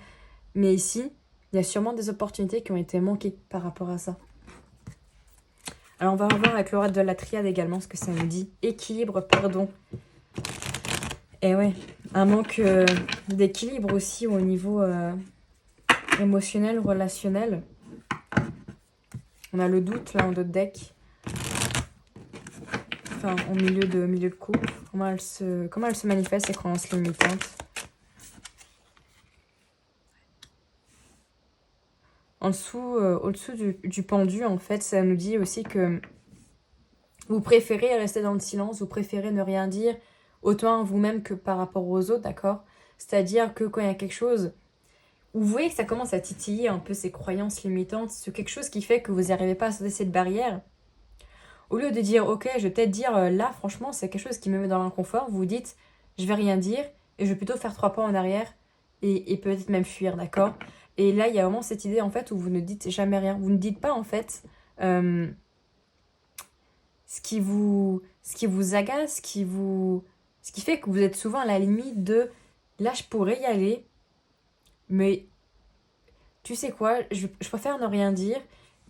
Mais ici, il y a sûrement des opportunités qui ont été manquées par rapport à ça. Alors, on va revoir avec l'oracle de la triade également ce que ça nous dit. Équilibre, pardon. Et ouais, un manque d'équilibre aussi au niveau émotionnel, relationnel. On a le doute là en dos de deck. Enfin, au milieu de couple. Comment elle se manifeste, ces croyances limitantes? En dessous, au-dessous du pendu, en fait, ça nous dit aussi que vous préférez rester dans le silence, vous préférez ne rien dire, autant à vous-même que par rapport aux autres, d'accord? C'est-à-dire que quand il y a quelque chose, vous voyez que ça commence à titiller un peu ces croyances limitantes, c'est quelque chose qui fait que vous n'arrivez pas à sauter cette barrière. Au lieu de dire, ok, je vais peut-être dire, là, franchement, c'est quelque chose qui me met dans l'inconfort, vous vous dites, je vais rien dire, et je vais plutôt faire 3 pas en arrière, et peut-être même fuir, d'accord? Et là, il y a vraiment cette idée, en fait, où vous ne dites jamais rien. Vous ne dites pas, en fait, ce qui vous agace, ce qui fait que vous êtes souvent à la limite de, là, je pourrais y aller, mais tu sais quoi, je préfère ne rien dire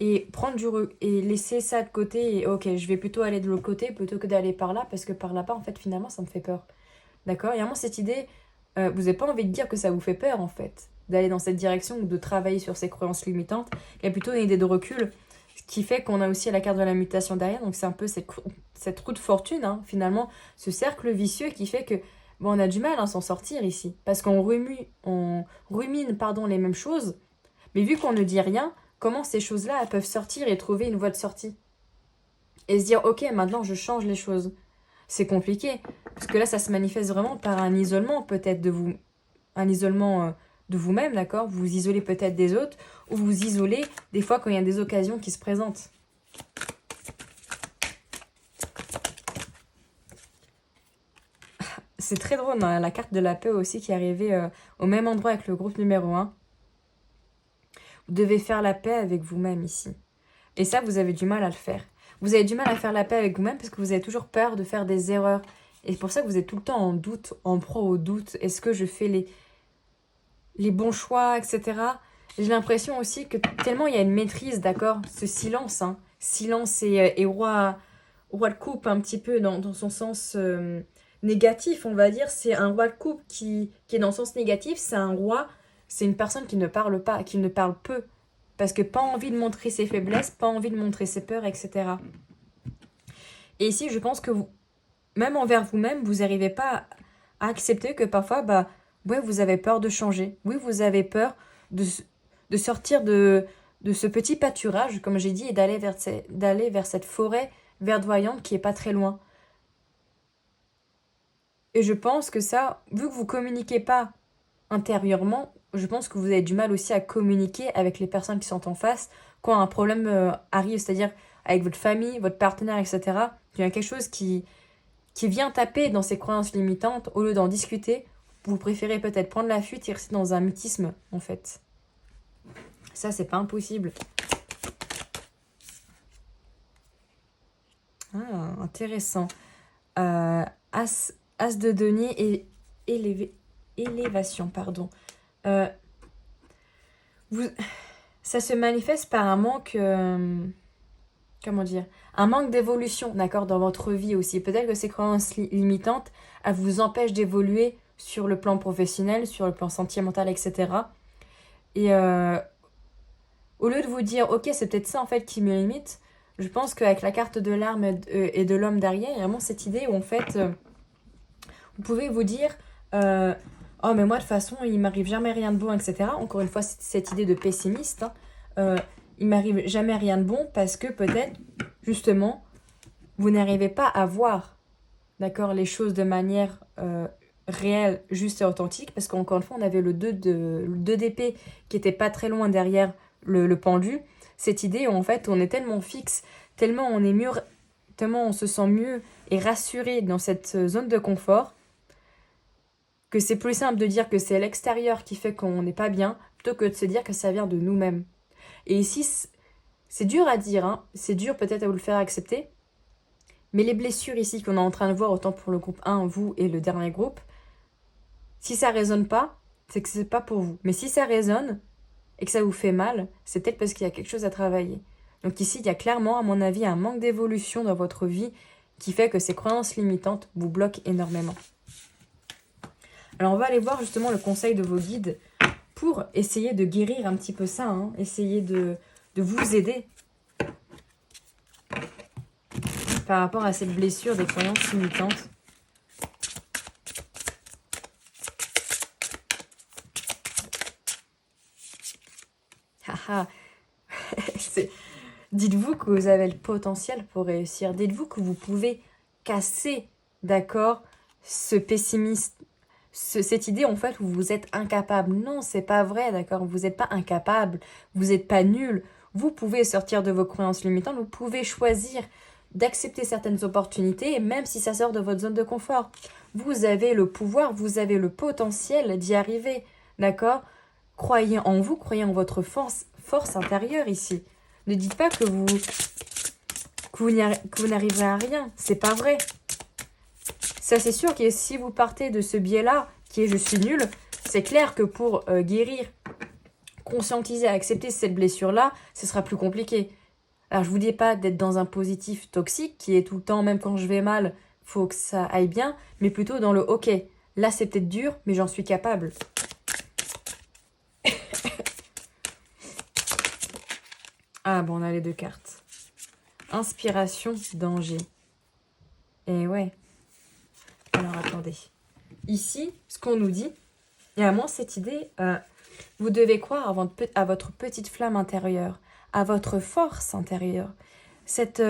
et et laisser ça de côté et ok, je vais plutôt aller de l'autre côté plutôt que d'aller par là parce que par là-bas, en fait, finalement, ça me fait peur. D'accord? Il y a vraiment cette idée, vous n'avez pas envie de dire que ça vous fait peur, en fait, d'aller dans cette direction ou de travailler sur ces croyances limitantes. Il y a plutôt une idée de recul, ce qui fait qu'on a aussi la carte de la mutation derrière. Donc, c'est un peu cette roue de fortune, hein, finalement, ce cercle vicieux qui fait que bon, on a du mal à s'en sortir ici. Parce on rumine pardon, les mêmes choses, mais vu qu'on ne dit rien, comment ces choses-là elles peuvent sortir et trouver une voie de sortie? Et se dire, ok, maintenant je change les choses. C'est compliqué. Parce que là, ça se manifeste vraiment par un isolement peut-être de vous. Un isolement de vous-même, d'accord? Vous vous isolez peut-être des autres, ou vous vous isolez des fois quand il y a des occasions qui se présentent. C'est très drôle, hein, la carte de la paix aussi qui est arrivée au même endroit avec le groupe numéro 1. Vous devez faire la paix avec vous-même ici. Et ça, vous avez du mal à le faire. Vous avez du mal à faire la paix avec vous-même parce que vous avez toujours peur de faire des erreurs. Et c'est pour ça que vous êtes tout le temps en doute, en proie au doute. Est-ce que je fais les bons choix, etc. J'ai l'impression aussi que tellement il y a une maîtrise, d'accord? Ce silence, hein. Silence et roi de coupe un petit peu dans son sens négatif, on va dire. C'est un roi de coupe qui est dans le sens négatif. C'est un roi, c'est une personne qui ne parle pas, qui ne parle peu. Parce que pas envie de montrer ses faiblesses, pas envie de montrer ses peurs, etc. Et ici, je pense que vous, même envers vous-même, vous n'arrivez pas à accepter que parfois, bah, ouais, vous avez peur de changer. Oui, vous avez peur de, de sortir de ce petit pâturage, comme j'ai dit, et d'aller vers cette forêt verdoyante qui est pas très loin. Et je pense que ça, vu que vous communiquez pas intérieurement, je pense que vous avez du mal aussi à communiquer avec les personnes qui sont en face quand un problème arrive, c'est-à-dire avec votre famille, votre partenaire, etc. Il y a quelque chose qui vient taper dans ces croyances limitantes, au lieu d'en discuter, vous préférez peut-être prendre la fuite et rester dans un mutisme, en fait. Ça, c'est pas impossible. Ah, intéressant. Euh, As de denier et élévation, pardon. Euh, vous, ça se manifeste par un manque, comment dire, un manque d'évolution, d'accord, dans votre vie aussi. Peut-être que ces croyances limitantes, elles vous empêchent d'évoluer sur le plan professionnel, sur le plan sentimental, etc. Et au lieu de vous dire, ok, c'est peut-être ça en fait qui me limite, je pense qu'avec la carte de l'arme et de l'homme derrière, il y a vraiment cette idée où en fait, vous pouvez vous dire, euh, oh mais moi de toute façon, il m'arrive jamais rien de bon, etc. Encore une fois, c'est cette idée de pessimiste. Hein. Il m'arrive jamais rien de bon parce que peut-être, justement, vous n'arrivez pas à voir, d'accord, les choses de manière réelle, juste et authentique, parce qu'encore une fois, on avait le 2 d'épée qui était pas très loin derrière le pendu. Cette idée où en fait, on est tellement fixe, tellement on est mieux, tellement on se sent mieux et rassuré dans cette zone de confort, que c'est plus simple de dire que c'est l'extérieur qui fait qu'on n'est pas bien, plutôt que de se dire que ça vient de nous-mêmes. Et ici, c'est dur à dire, hein. C'est dur peut-être à vous le faire accepter, mais les blessures ici qu'on est en train de voir, autant pour le groupe 1, vous et le dernier groupe, si ça résonne pas, c'est que c'est pas pour vous. Mais si ça résonne et que ça vous fait mal, c'est peut-être parce qu'il y a quelque chose à travailler. Donc ici, il y a clairement, à mon avis, un manque d'évolution dans votre vie qui fait que ces croyances limitantes vous bloquent énormément. Alors on va aller voir justement le conseil de vos guides pour essayer de guérir un petit peu ça, hein, essayer de vous aider par rapport à cette blessure des croyances limitantes. Haha, dites-vous que vous avez le potentiel pour réussir. Dites-vous que vous pouvez casser, d'accord, ce pessimisme, cette idée en fait où vous êtes incapable. Non, c'est pas vrai, d'accord. Vous n'êtes pas incapable, vous n'êtes pas nul. Vous pouvez sortir de vos croyances limitantes, vous pouvez choisir d'accepter certaines opportunités, et même si ça sort de votre zone de confort. Vous avez le pouvoir, vous avez le potentiel d'y arriver, d'accord. Croyez en vous, croyez en votre force intérieure ici. Ne dites pas que vous n'arriverez à rien. C'est pas vrai. Ça, c'est sûr que si vous partez de ce biais-là, qui est je suis nul, c'est clair que pour guérir, conscientiser, accepter cette blessure-là, ce sera plus compliqué. Alors, je vous dis pas d'être dans un positif toxique qui est tout le temps, même quand je vais mal, faut que ça aille bien, mais plutôt dans le ok, là c'est peut-être dur, mais j'en suis capable. Ah bon, on a les 2 cartes. Inspiration, danger. Et ouais. Alors attendez. Ici, ce qu'on nous dit, il y a vraiment cette idée, vous devez croire à votre petite flamme intérieure, à votre force intérieure. Ce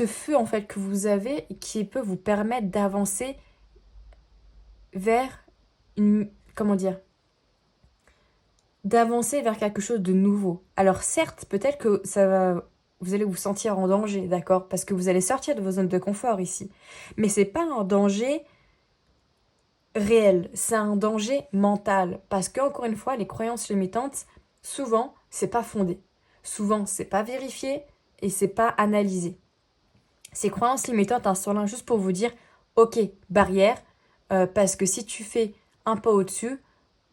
feu en fait que vous avez qui peut vous permettre d'avancer vers d'avancer vers quelque chose de nouveau. Alors certes, peut-être que vous allez vous sentir en danger, d'accord, parce que vous allez sortir de vos zones de confort ici. Mais c'est pas un danger réel, c'est un danger mental, parce que encore une fois, les croyances limitantes, souvent, c'est pas fondé. Souvent, c'est pas vérifié et c'est pas analysé. Ces croyances limitantes sont là juste pour vous dire, ok, barrière, parce que si tu fais un pas au-dessus,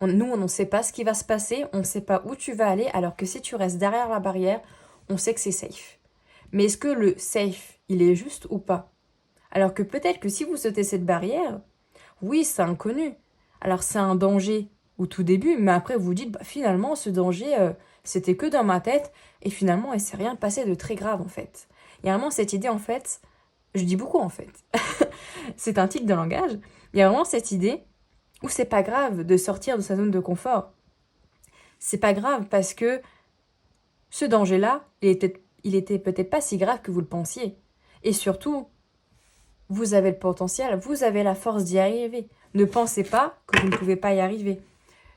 nous, on ne sait pas ce qui va se passer, on ne sait pas où tu vas aller, alors que si tu restes derrière la barrière, on sait que c'est safe. Mais est-ce que le safe, il est juste ou pas? Alors que peut-être que si vous sautez cette barrière, oui, c'est inconnu. Alors c'est un danger au tout début, mais après vous vous dites, bah, finalement, ce danger, c'était que dans ma tête, et finalement, il s'est rien passé de très grave en fait. Il y a vraiment cette idée en fait, je dis beaucoup en fait, c'est un tic de langage, il y a vraiment cette idée où c'est pas grave de sortir de sa zone de confort. C'est pas grave parce que ce danger-là, il était peut-être pas si grave que vous le pensiez. Et surtout, vous avez le potentiel, vous avez la force d'y arriver. Ne pensez pas que vous ne pouvez pas y arriver.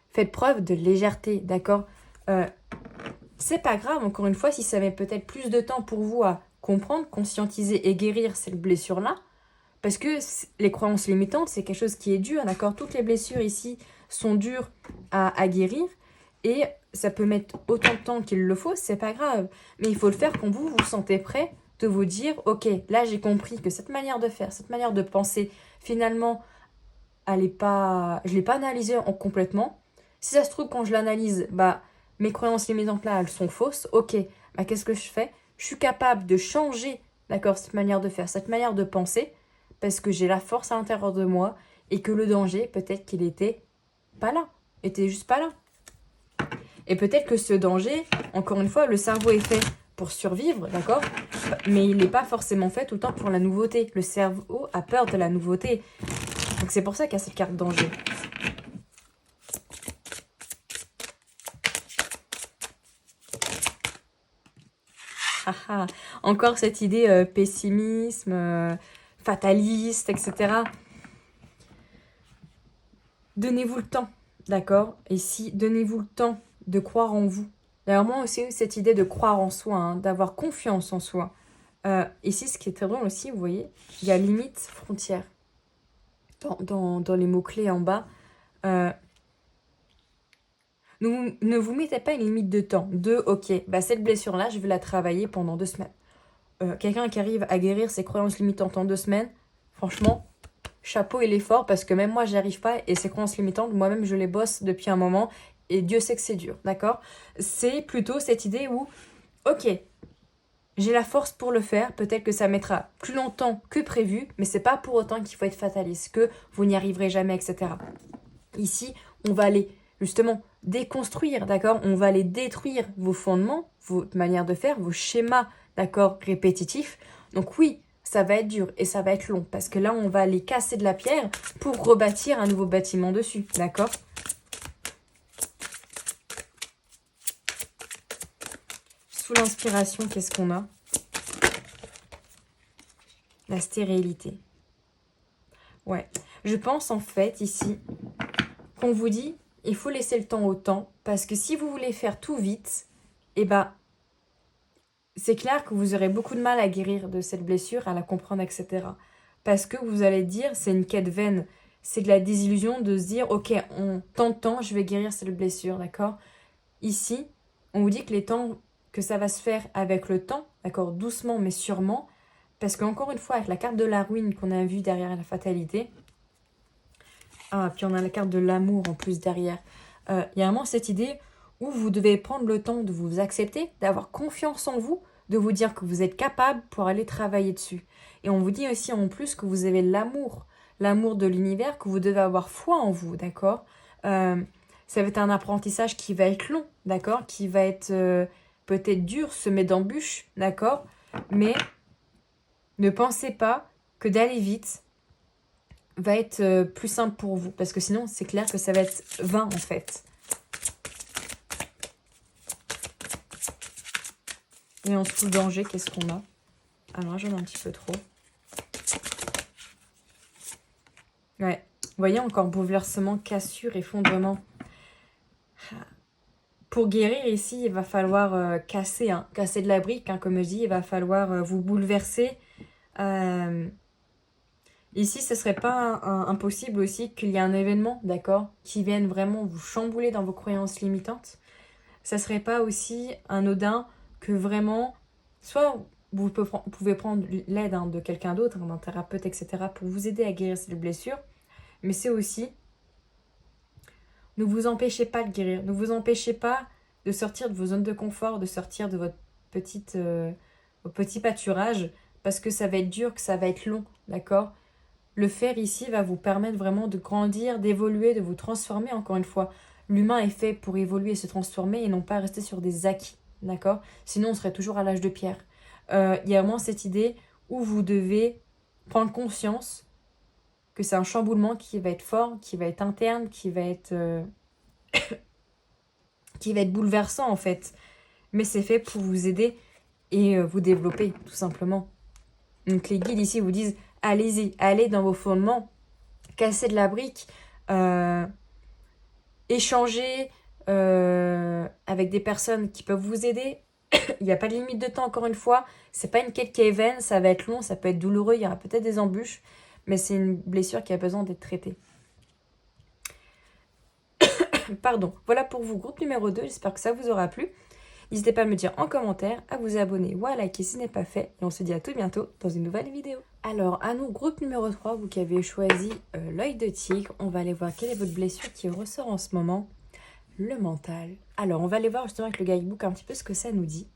Faites preuve de légèreté, d'accord. C'est pas grave, encore une fois, si ça met peut-être plus de temps pour vous à comprendre, conscientiser et guérir cette blessure-là, parce que les croyances limitantes, c'est quelque chose qui est dur, d'accord. Toutes les blessures ici sont dures à guérir, et ça peut mettre autant de temps qu'il le faut, c'est pas grave. Mais il faut le faire quand vous vous sentez prêt de vous dire, ok, là j'ai compris que cette manière de faire, cette manière de penser, finalement, je l'ai pas analysée complètement. Si ça se trouve, quand je l'analyse, bah, mes croyances limitantes là, elles sont fausses. Ok, bah, qu'est-ce que je fais? Je suis capable de changer, d'accord, cette manière de faire, cette manière de penser, parce que j'ai la force à l'intérieur de moi et que le danger, peut-être qu'il était pas là, était juste pas là. Et peut-être que ce danger, encore une fois, le cerveau est fait pour survivre, d'accord? Mais il n'est pas forcément fait tout le temps pour la nouveauté. Le cerveau a peur de la nouveauté. Donc c'est pour ça qu'il y a cette carte danger. Encore cette idée pessimisme, fataliste, etc. Donnez-vous le temps, d'accord? Et si donnez-vous le temps de croire en vous. D'ailleurs, moi aussi, cette idée de croire en soi, hein, d'avoir confiance en soi. Ici, ce qui est très drôle aussi, vous voyez, il y a limite frontière. Dans les mots-clés en bas, ne vous mettez pas une limite de temps. Ok, bah cette blessure-là, je vais la travailler pendant 2 semaines. Quelqu'un qui arrive à guérir ses croyances limitantes en 2 semaines, franchement, chapeau, il est fort parce que même moi, j'y arrive pas et ces croyances limitantes, moi-même, je les bosse depuis un moment et Dieu sait que c'est dur, d'accord? C'est plutôt cette idée où, ok, j'ai la force pour le faire, peut-être que ça mettra plus longtemps que prévu, mais c'est pas pour autant qu'il faut être fataliste, que vous n'y arriverez jamais, etc. Ici, on va aller justement déconstruire, d'accord? On va aller détruire vos fondements, votre manière de faire, vos schémas, d'accord, répétitifs. Donc oui, ça va être dur et ça va être long parce que là, on va aller casser de la pierre pour rebâtir un nouveau bâtiment dessus, d'accord? Sous l'inspiration, qu'est-ce qu'on a? La stérilité. Ouais. Je pense en fait ici qu'on vous dit, il faut laisser le temps au temps parce que si vous voulez faire tout vite, eh ben, c'est clair que vous aurez beaucoup de mal à guérir de cette blessure, à la comprendre, etc. Parce que vous allez dire, c'est une quête vaine. C'est de la désillusion de se dire, ok, en tant de temps, je vais guérir cette blessure, d'accord? Ici, on vous dit que les temps, que ça va se faire avec le temps, d'accord, doucement mais sûrement, parce qu'encore une fois, avec la carte de la ruine qu'on a vue derrière la fatalité, puis on a la carte de l'amour en plus derrière, il y a vraiment cette idée où vous devez prendre le temps de vous accepter, d'avoir confiance en vous, de vous dire que vous êtes capable pour aller travailler dessus. Et on vous dit aussi en plus que vous avez l'amour de l'univers, que vous devez avoir foi en vous, d'accord? Ça va être un apprentissage qui va être long, d'accord? Qui va être peut-être dur, semé d'embûches, d'accord? Mais ne pensez pas que d'aller vite va être plus simple pour vous, parce que sinon, c'est clair que ça va être vain, en fait. Et en dessous danger, qu'est-ce qu'on a? Alors, j'en ai un petit peu trop. Ouais. Vous voyez, encore bouleversement, cassure, effondrement. Pour guérir, ici, il va falloir casser, hein, casser de la brique, hein, comme je dis. Il va falloir vous bouleverser. Ici, ce serait pas impossible aussi qu'il y ait un événement, d'accord, qui vienne vraiment vous chambouler dans vos croyances limitantes. Ça serait pas aussi anodin que vraiment, soit vous pouvez prendre l'aide de quelqu'un d'autre, d'un thérapeute, etc., pour vous aider à guérir cette blessure, mais c'est aussi, ne vous empêchez pas de guérir, ne vous empêchez pas de sortir de vos zones de confort, de sortir de votre petit pâturage, parce que ça va être dur, que ça va être long, d'accord? Le faire ici va vous permettre vraiment de grandir, d'évoluer, de vous transformer, encore une fois. L'humain est fait pour évoluer et se transformer et non pas rester sur des acquis, d'accord? Sinon, on serait toujours à l'âge de pierre. Il y a vraiment cette idée où vous devez prendre conscience que c'est un chamboulement qui va être fort, qui va être interne, qui va être bouleversant en fait. Mais c'est fait pour vous aider et vous développer, tout simplement. Donc les guides ici vous disent, allez-y, allez dans vos fondements, cassez de la brique, échangez avec des personnes qui peuvent vous aider. Il n'y a pas de limite de temps, encore une fois. C'est pas une quête qui est vaine, ça va être long, ça peut être douloureux, il y aura peut-être des embûches, mais c'est une blessure qui a besoin d'être traitée. Pardon, voilà pour vous, groupe numéro 2, j'espère que ça vous aura plu. N'hésitez pas à me dire en commentaire, à vous abonner ou à liker si ce n'est pas fait. Et on se dit à tout bientôt dans une nouvelle vidéo. Alors, à nous, groupe numéro 3, vous qui avez choisi l'œil de tigre, on va aller voir quelle est votre blessure qui ressort en ce moment. Le mental. Alors, on va aller voir justement avec le guidebook un petit peu ce que ça nous dit.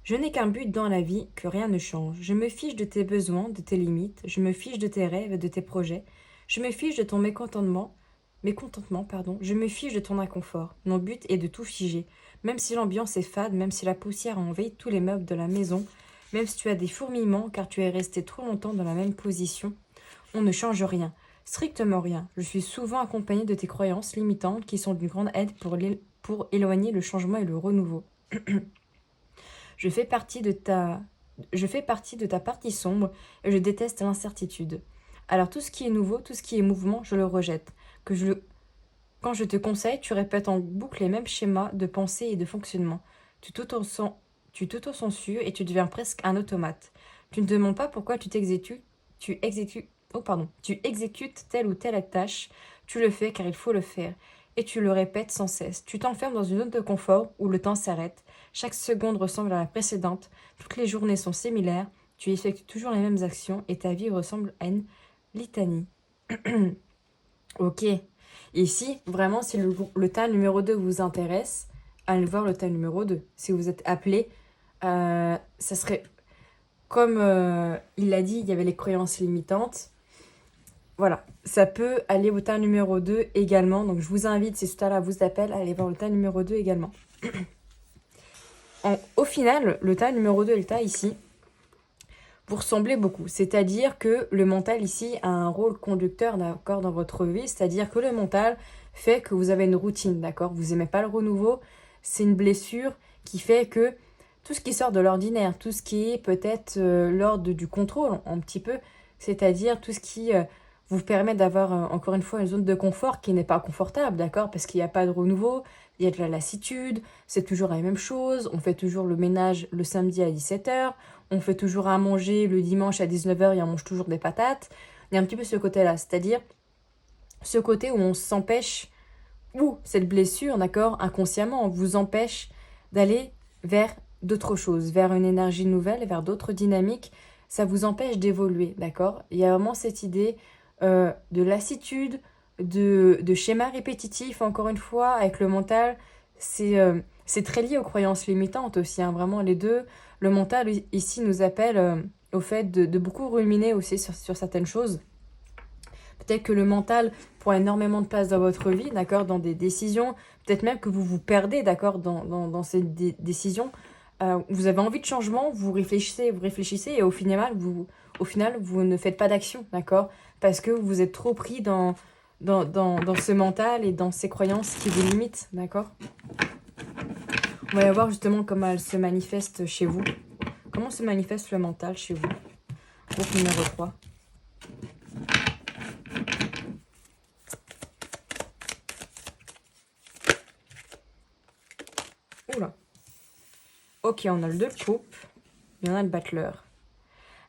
Je n'ai qu'un but dans la vie, que rien ne change. Je me fiche de tes besoins, de tes limites. Je me fiche de tes rêves, de tes projets. Je me fiche de ton mécontentement, je me fiche de ton inconfort. Mon but est de tout figer. Même si l'ambiance est fade, même si la poussière a envahi tous les meubles de la maison, même si tu as des fourmillements car tu es resté trop longtemps dans la même position, on ne change rien. Strictement rien. Je suis souvent accompagnée de tes croyances limitantes qui sont d'une grande aide pour éloigner le changement et le renouveau. Je fais partie de ta partie sombre et je déteste l'incertitude. Alors tout ce qui est nouveau, tout ce qui est mouvement, je le rejette. Quand je te conseille, tu répètes en boucle les mêmes schémas de pensée et de fonctionnement. Tu t'auto-censures et tu deviens presque un automate. Tu ne te demandes pas pourquoi tu exécutes telle ou telle tâche. Tu le fais car il faut le faire. Et tu le répètes sans cesse. Tu t'enfermes dans une zone de confort où le temps s'arrête. Chaque seconde ressemble à la précédente. Toutes les journées sont similaires. Tu effectues toujours les mêmes actions et ta vie ressemble à une litanie. Ok. Ici, vraiment, si le tas numéro 2 vous intéresse, allez voir le tas numéro 2. Si vous êtes appelé, ça serait, comme il l'a dit, il y avait les croyances limitantes. Voilà, ça peut aller au tas numéro 2 également. Donc, je vous invite, si ce tas-là vous appelle, à aller voir le tas numéro 2 également. Au final, le tas numéro 2 et le tas ici, vous ressemblez beaucoup. C'est-à-dire que le mental ici a un rôle conducteur, d'accord, dans votre vie. C'est-à-dire que le mental fait que vous avez une routine, d'accord. Vous n'aimez pas le renouveau. C'est une blessure qui fait que tout ce qui sort de l'ordinaire, tout ce qui est peut-être l'ordre du contrôle, un petit peu, c'est-à-dire tout ce qui vous permet d'avoir, encore une fois, une zone de confort qui n'est pas confortable, d'accord, parce qu'il n'y a pas de renouveau, il y a de la lassitude, c'est toujours la même chose, on fait toujours le ménage le samedi à 17h, on fait toujours à manger le dimanche à 19h et on mange toujours des patates. Il y a un petit peu ce côté-là, c'est-à-dire ce côté où on s'empêche, où cette blessure, d'accord, inconsciemment, vous empêche d'aller vers d'autres choses, vers une énergie nouvelle, vers d'autres dynamiques. Ça vous empêche d'évoluer, d'accord. Il y a vraiment cette idée de lassitude, de schémas répétitifs, encore une fois, avec le mental. C'est très lié aux croyances limitantes aussi, hein, vraiment les deux. Le mental, ici, nous appelle au fait de beaucoup ruminer aussi sur certaines choses. Peut-être que le mental prend énormément de place dans votre vie, d'accord, dans des décisions. Peut-être même que vous vous perdez, d'accord, dans ces décisions. Vous avez envie de changement, vous réfléchissez, et au final, vous ne faites pas d'action, d'accord, parce que vous êtes trop pris dans ce mental et dans ces croyances qui vous limitent, d'accord. On va voir justement comment elle se manifeste chez vous. Comment se manifeste le mental chez vous? Groupe numéro 3. Oula. Ok, on a le 2 de coupe. Et on a le battleur.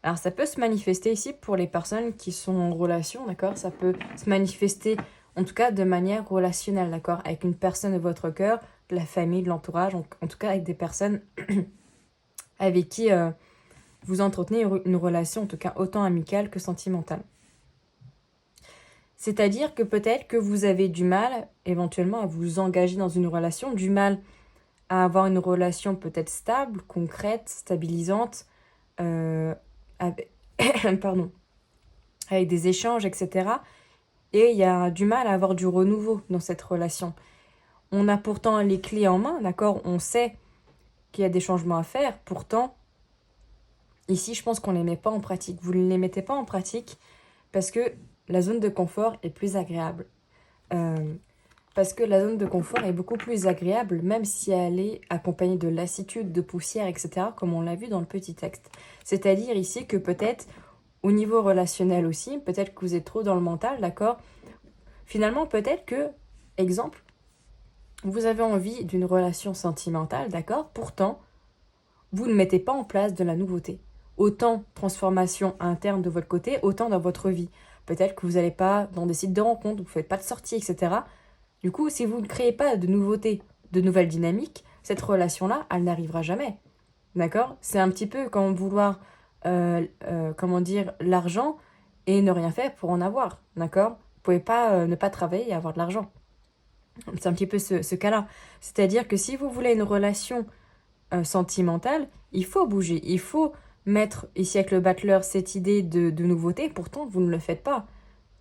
Alors, ça peut se manifester ici pour les personnes qui sont en relation, d'accord. Ça peut se manifester, en tout cas, de manière relationnelle, d'accord. Avec une personne de votre cœur, de la famille, de l'entourage. En tout cas, avec des personnes avec qui vous entretenez une relation, en tout cas, autant amicale que sentimentale. C'est-à-dire que peut-être que vous avez du mal, éventuellement, à vous engager dans une relation, du mal à avoir une relation peut-être stable, concrète, stabilisante, avec, pardon, avec des échanges, etc. Et il y a du mal à avoir du renouveau dans cette relation. On a pourtant les clés en main, d'accord? On sait qu'il y a des changements à faire. Pourtant, ici, je pense qu'on ne les met pas en pratique. Vous ne les mettez pas en pratique parce que la zone de confort est plus agréable. Parce que la zone de confort est beaucoup plus agréable, même si elle est accompagnée de lassitude, de poussière, etc., comme on l'a vu dans le petit texte. C'est-à-dire ici que peut-être, au niveau relationnel aussi, peut-être que vous êtes trop dans le mental, d'accord? Finalement, peut-être que, exemple, vous avez envie d'une relation sentimentale, d'accord? Pourtant, vous ne mettez pas en place de la nouveauté. Autant transformation interne de votre côté, autant dans votre vie. Peut-être que vous n'allez pas dans des sites de rencontres, vous ne faites pas de sorties, etc. Du coup, si vous ne créez pas de nouveautés, de nouvelles dynamiques, cette relation-là, elle n'arrivera jamais. D'accord? C'est un petit peu comme vouloir, comment dire, l'argent et ne rien faire pour en avoir. D'accord? Vous pouvez pas ne pas travailler et avoir de l'argent. C'est un petit peu ce cas-là. C'est-à-dire que si vous voulez une relation sentimentale, il faut bouger. Il faut mettre, ici avec le battleur, cette idée de nouveauté. Pourtant, vous ne le faites pas.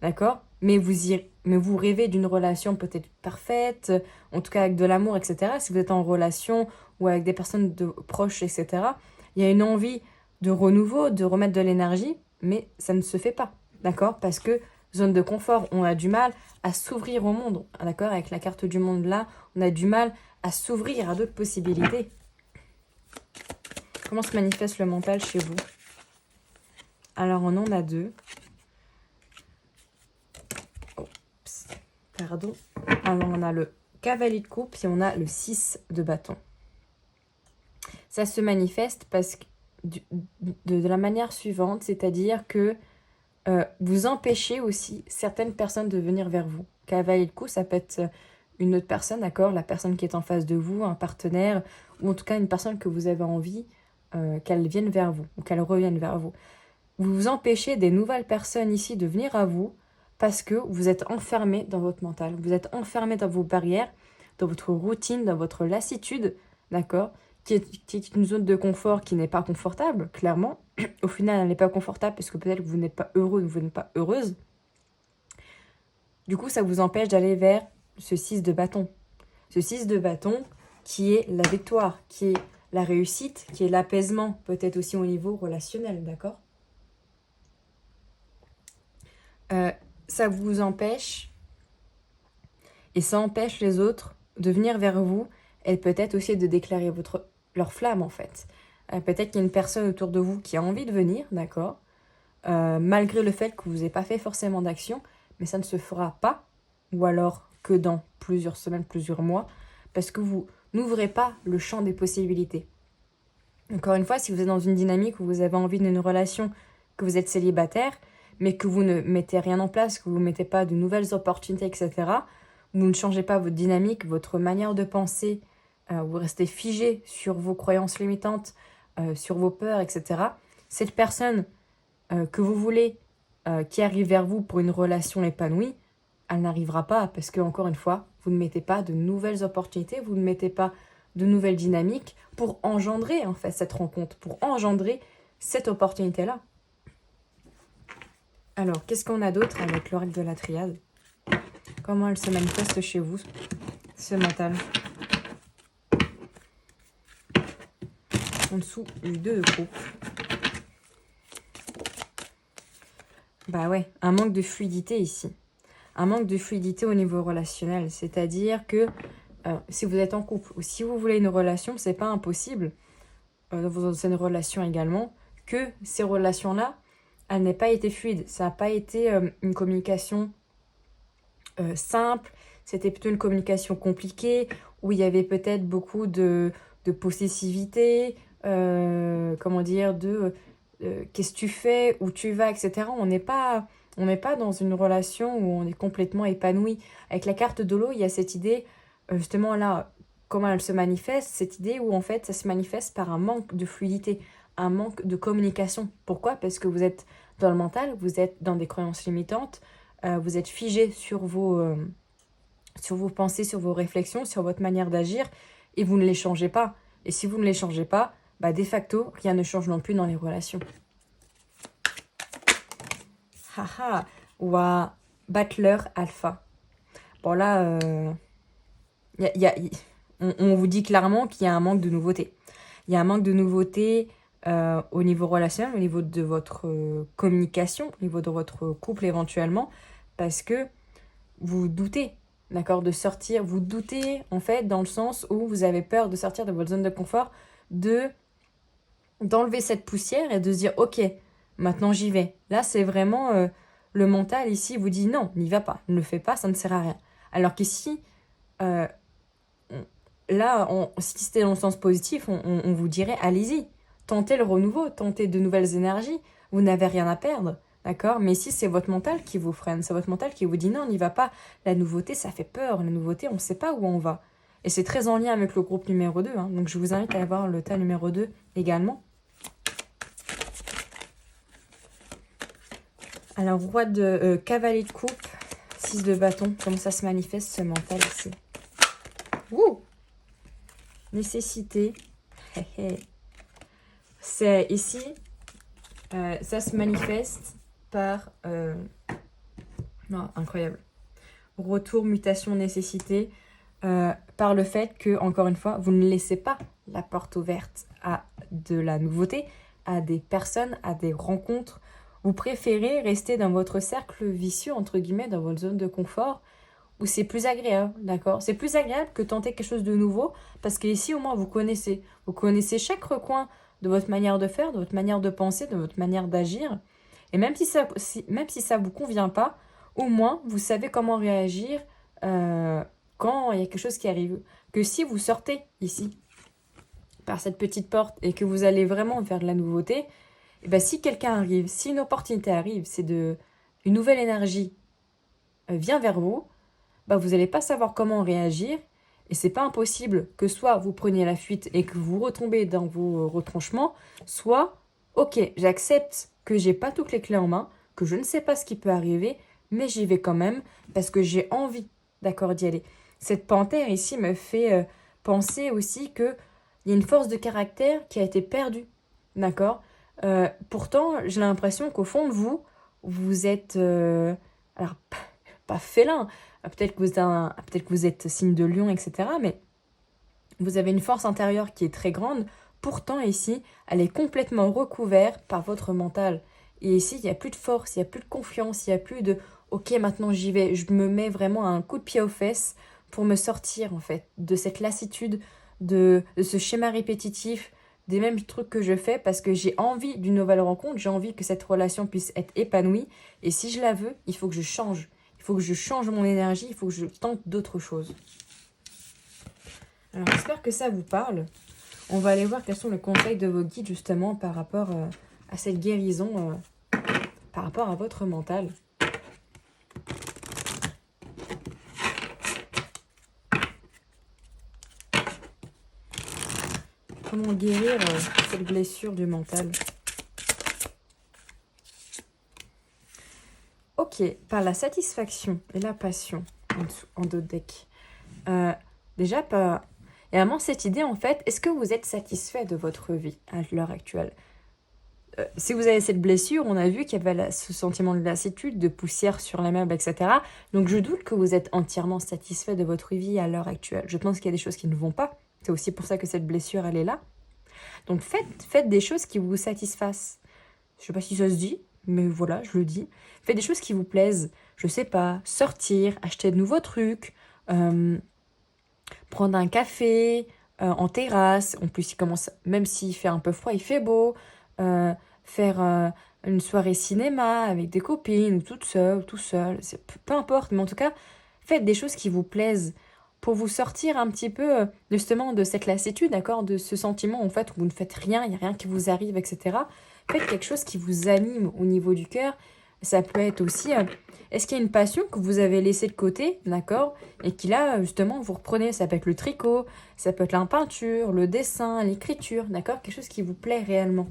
D'accord? Mais vous rêvez d'une relation peut-être parfaite, en tout cas avec de l'amour, etc. Si vous êtes en relation ou avec des personnes proches, etc., il y a une envie de renouveau, de remettre de l'énergie, mais ça ne se fait pas. D'accord? Parce que zone de confort, on a du mal à s'ouvrir au monde. D'accord? Avec la carte du monde là, on a du mal à s'ouvrir à d'autres possibilités. Comment se manifeste le mental chez vous? Alors, on en a deux. Pardon. Alors, on a le cavalier de coupe et on a le 6 de bâton. Ça se manifeste parce que de la manière suivante, c'est-à-dire que vous empêchez aussi certaines personnes de venir vers vous. Cavalier de coupe, ça peut être une autre personne, d'accord? La personne qui est en face de vous, un partenaire, ou en tout cas une personne que vous avez envie qu'elle vienne vers vous, ou qu'elle revienne vers vous. Vous empêchez des nouvelles personnes ici de venir à vous parce que vous êtes enfermé dans votre mental. Vous êtes enfermé dans vos barrières, dans votre routine, dans votre lassitude, d'accord? Qui est une zone de confort qui n'est pas confortable, clairement. Au final, elle n'est pas confortable parce que peut-être que vous n'êtes pas heureux ou vous n'êtes pas heureuse. Du coup, ça vous empêche d'aller vers ce 6 de bâton. Ce 6 de bâton qui est la victoire, qui est la réussite, qui est l'apaisement, peut-être aussi au niveau relationnel, d'accord? Ça vous empêche, et ça empêche les autres de venir vers vous, et peut-être aussi de déclarer leur flamme en fait. Peut-être qu'il y a une personne autour de vous qui a envie de venir, d'accord, malgré le fait que vous n'ayez pas fait forcément d'action, mais ça ne se fera pas, ou alors que dans plusieurs semaines, plusieurs mois, parce que vous n'ouvrez pas le champ des possibilités. Encore une fois, si vous êtes dans une dynamique où vous avez envie d'une relation, que vous êtes célibataire, mais que vous ne mettez rien en place, que vous ne mettez pas de nouvelles opportunités, etc., vous ne changez pas votre dynamique, votre manière de penser, vous restez figé sur vos croyances limitantes, sur vos peurs, etc., cette personne que vous voulez, qui arrive vers vous pour une relation épanouie, elle n'arrivera pas parce que, encore une fois, vous ne mettez pas de nouvelles opportunités, vous ne mettez pas de nouvelles dynamiques pour engendrer en fait cette rencontre, pour engendrer cette opportunité-là. Alors, qu'est-ce qu'on a d'autre avec l'oracle de la triade? Comment elle se manifeste chez vous, ce mental? En dessous, le 2 de coupe. Bah ouais, un manque de fluidité ici. Un manque de fluidité au niveau relationnel. C'est-à-dire que si vous êtes en couple ou si vous voulez une relation, c'est pas impossible, dans vos anciennes relations également, que ces relations-là, elles n'aient pas été fluides. Ça n'a pas été une communication simple, c'était plutôt une communication compliquée, où il y avait peut-être beaucoup de possessivité, comment dire, qu'est-ce que tu fais, où tu vas, etc. On n'est pas dans une relation où on est complètement épanoui. Avec la carte de l'eau, il y a cette idée, justement là, comment elle se manifeste, cette idée où en fait ça se manifeste par un manque de fluidité, un manque de communication. Pourquoi? Parce que vous êtes dans le mental, vous êtes dans des croyances limitantes, vous êtes figé sur vos pensées, sur vos réflexions, sur votre manière d'agir, et vous ne les changez pas. Et si vous ne les changez pas, bah de facto, rien ne change non plus dans les relations. Haha, ouah, Battler Alpha. Bon là, on vous dit clairement qu'il y a un manque de nouveauté. Il y a un manque de nouveauté au niveau relationnel, au niveau de votre communication, au niveau de votre couple éventuellement, parce que vous doutez, d'accord, de sortir. Vous doutez, en fait, dans le sens où vous avez peur de sortir de votre zone de confort, d'enlever cette poussière et de se dire, ok, maintenant j'y vais. Là, c'est vraiment le mental ici vous dit non, n'y va pas, ne le fais pas, ça ne sert à rien. Alors qu'ici, euh, là, si c'était dans le sens positif, on vous dirait allez-y, tentez le renouveau, tentez de nouvelles énergies, vous n'avez rien à perdre, d'accord? Mais si c'est votre mental qui vous freine, c'est votre mental qui vous dit non, n'y va pas, la nouveauté ça fait peur, la nouveauté on ne sait pas où on va. Et c'est très en lien avec le groupe numéro 2, hein, donc je vous invite à aller voir le tas numéro 2 également. Alors, roi de cavalier de coupe, 6 de bâton, comment ça se manifeste ce mental ici? Ouh! Nécessité. C'est ici, ça se manifeste par... non, incroyable. Retour, mutation, nécessité, par le fait que, encore une fois, vous ne laissez pas la porte ouverte à de la nouveauté, à des personnes, à des rencontres. Vous préférez rester dans votre cercle vicieux, entre guillemets, dans votre zone de confort, où c'est plus agréable, d'accord? C'est plus agréable que tenter quelque chose de nouveau, parce qu'ici, au moins, vous connaissez. Vous connaissez chaque recoin de votre manière de faire, de votre manière de penser, de votre manière d'agir. Et même si ça vous convient pas, au moins, vous savez comment réagir quand il y a quelque chose qui arrive. Que si vous sortez ici, par cette petite porte, et que vous allez vraiment vers de la nouveauté, et ben, si quelqu'un arrive, si une opportunité arrive, une nouvelle énergie vient vers vous, bah, vous n'allez pas savoir comment réagir. Et c'est pas impossible que soit vous preniez la fuite et que vous retombez dans vos retranchements, soit, ok, j'accepte que j'ai pas toutes les clés en main, que je ne sais pas ce qui peut arriver, mais j'y vais quand même parce que j'ai envie, d'accord, d'y aller. Cette panthère ici me fait penser aussi que il y a une force de caractère qui a été perdue, d'accord. Pourtant, j'ai l'impression qu'au fond de vous, vous êtes, alors pas félin, peut-être que vous êtes signe de lion, etc. Mais vous avez une force intérieure qui est très grande. Pourtant, ici, elle est complètement recouverte par votre mental. Et ici, il n'y a plus de force, il n'y a plus de confiance, il n'y a plus de « Ok, maintenant j'y vais ». Je me mets vraiment un coup de pied aux fesses pour me sortir, en fait, de cette lassitude, de ce schéma répétitif, des mêmes trucs que je fais, parce que j'ai envie d'une nouvelle rencontre, j'ai envie que cette relation puisse être épanouie. Et si je la veux, il faut que je change. Il faut que je change mon énergie, il faut que je tente d'autres choses. Alors, j'espère que ça vous parle. On va aller voir quels sont les conseils de vos guides, justement, par rapport à cette guérison, par rapport à votre mental. Comment guérir cette blessure du mental? Ok, par la satisfaction et la passion, en dos de deck. Déjà, et vraiment cette idée, en fait, est-ce que vous êtes satisfait de votre vie à l'heure actuelle? Si vous avez cette blessure, on a vu qu'il y avait ce sentiment de lassitude, de poussière sur les meubles, etc. Donc je doute que vous êtes entièrement satisfait de votre vie à l'heure actuelle. Je pense qu'il y a des choses qui ne vont pas. C'est aussi pour ça que cette blessure, elle est là. Donc faites des choses qui vous satisfassent. Je ne sais pas si ça se dit, mais voilà, je le dis. Faites des choses qui vous plaisent. Je sais pas, sortir, acheter de nouveaux trucs, prendre un café en terrasse. En plus, il commence, même s'il fait un peu froid, il fait beau. Faire une soirée cinéma avec des copines ou toute seule ou tout seul. Peu importe, mais en tout cas, faites des choses qui vous plaisent pour vous sortir un petit peu justement de cette lassitude, d'accord, de ce sentiment en fait où vous ne faites rien, il n'y a rien qui vous arrive, etc. Faites quelque chose qui vous anime au niveau du cœur. Ça peut être aussi, est-ce qu'il y a une passion que vous avez laissée de côté, d'accord, et qui là, justement, vous reprenez. Ça peut être le tricot, ça peut être la peinture, le dessin, l'écriture, d'accord, quelque chose qui vous plaît réellement.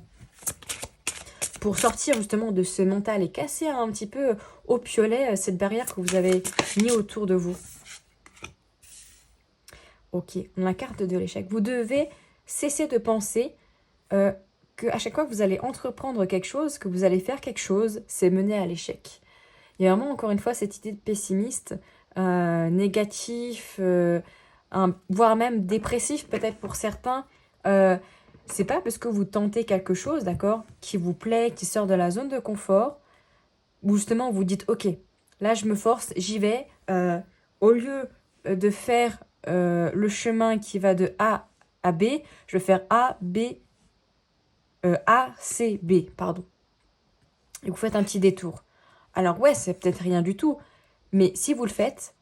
Pour sortir justement de ce mental et casser un petit peu au piolet cette barrière que vous avez mis autour de vous. Ok, on a la carte de l'échec. Vous devez cesser de penser euh, qu'à chaque fois que vous allez entreprendre quelque chose, que vous allez faire quelque chose, c'est mené à l'échec. Il y a vraiment, encore une fois, cette idée de pessimiste, négatif, voire même dépressif peut-être pour certains. Euh, c'est pas parce que vous tentez quelque chose, d'accord, qui vous plaît, qui sort de la zone de confort, où justement vous dites, ok, là je me force, j'y vais. Au lieu de faire le chemin qui va de A à B, je vais faire A, B, A, C, B, pardon. Et vous faites un petit détour. Alors ouais, c'est peut-être rien du tout, mais si vous le faites,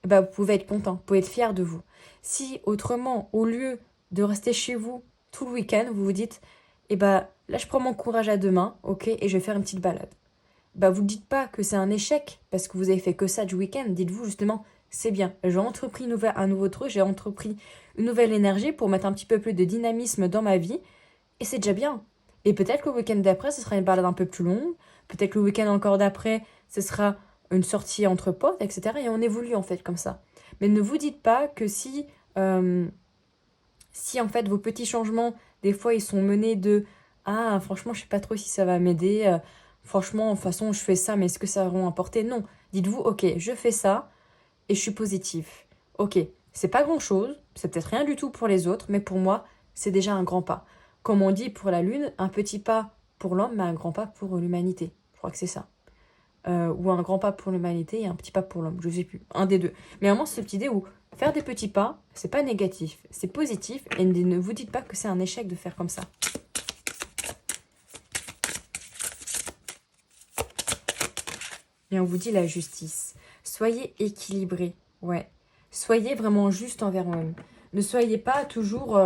bah, vous pouvez être content, vous pouvez être fier de vous. Si autrement, au lieu de rester chez vous tout le week-end, vous vous dites, eh bah, là je prends mon courage à deux mains, ok, et je vais faire une petite balade. Bah, vous ne dites pas que c'est un échec parce que vous avez fait que ça du week-end. Dites-vous justement, c'est bien. J'ai entrepris un nouveau truc, j'ai entrepris une nouvelle énergie pour mettre un petit peu plus de dynamisme dans ma vie. Et c'est déjà bien. Et peut-être que le week-end d'après, ce sera une balade un peu plus longue. Peut-être que le week-end encore d'après, ce sera une sortie entre potes, etc. Et on évolue en fait comme ça. Mais ne vous dites pas que si en fait vos petits changements, des fois ils sont menés de ah franchement je sais pas trop si ça va m'aider, franchement de toute façon je fais ça mais est-ce que ça va vraiment importer? Non, dites-vous ok je fais ça et je suis positif. Ok, c'est pas grand-chose, c'est peut-être rien du tout pour les autres, mais pour moi c'est déjà un grand pas. Comme on dit pour la Lune, un petit pas pour l'homme mais un grand pas pour l'humanité. Je crois que c'est ça. Ou un grand pas pour l'humanité et un petit pas pour l'homme, je sais plus, un des deux. Mais vraiment cette idée où faire des petits pas, c'est pas négatif, c'est positif et ne vous dites pas que c'est un échec de faire comme ça. Et on vous dit la justice. Soyez équilibré, ouais. Soyez vraiment juste envers vous-même. Ne soyez pas toujours,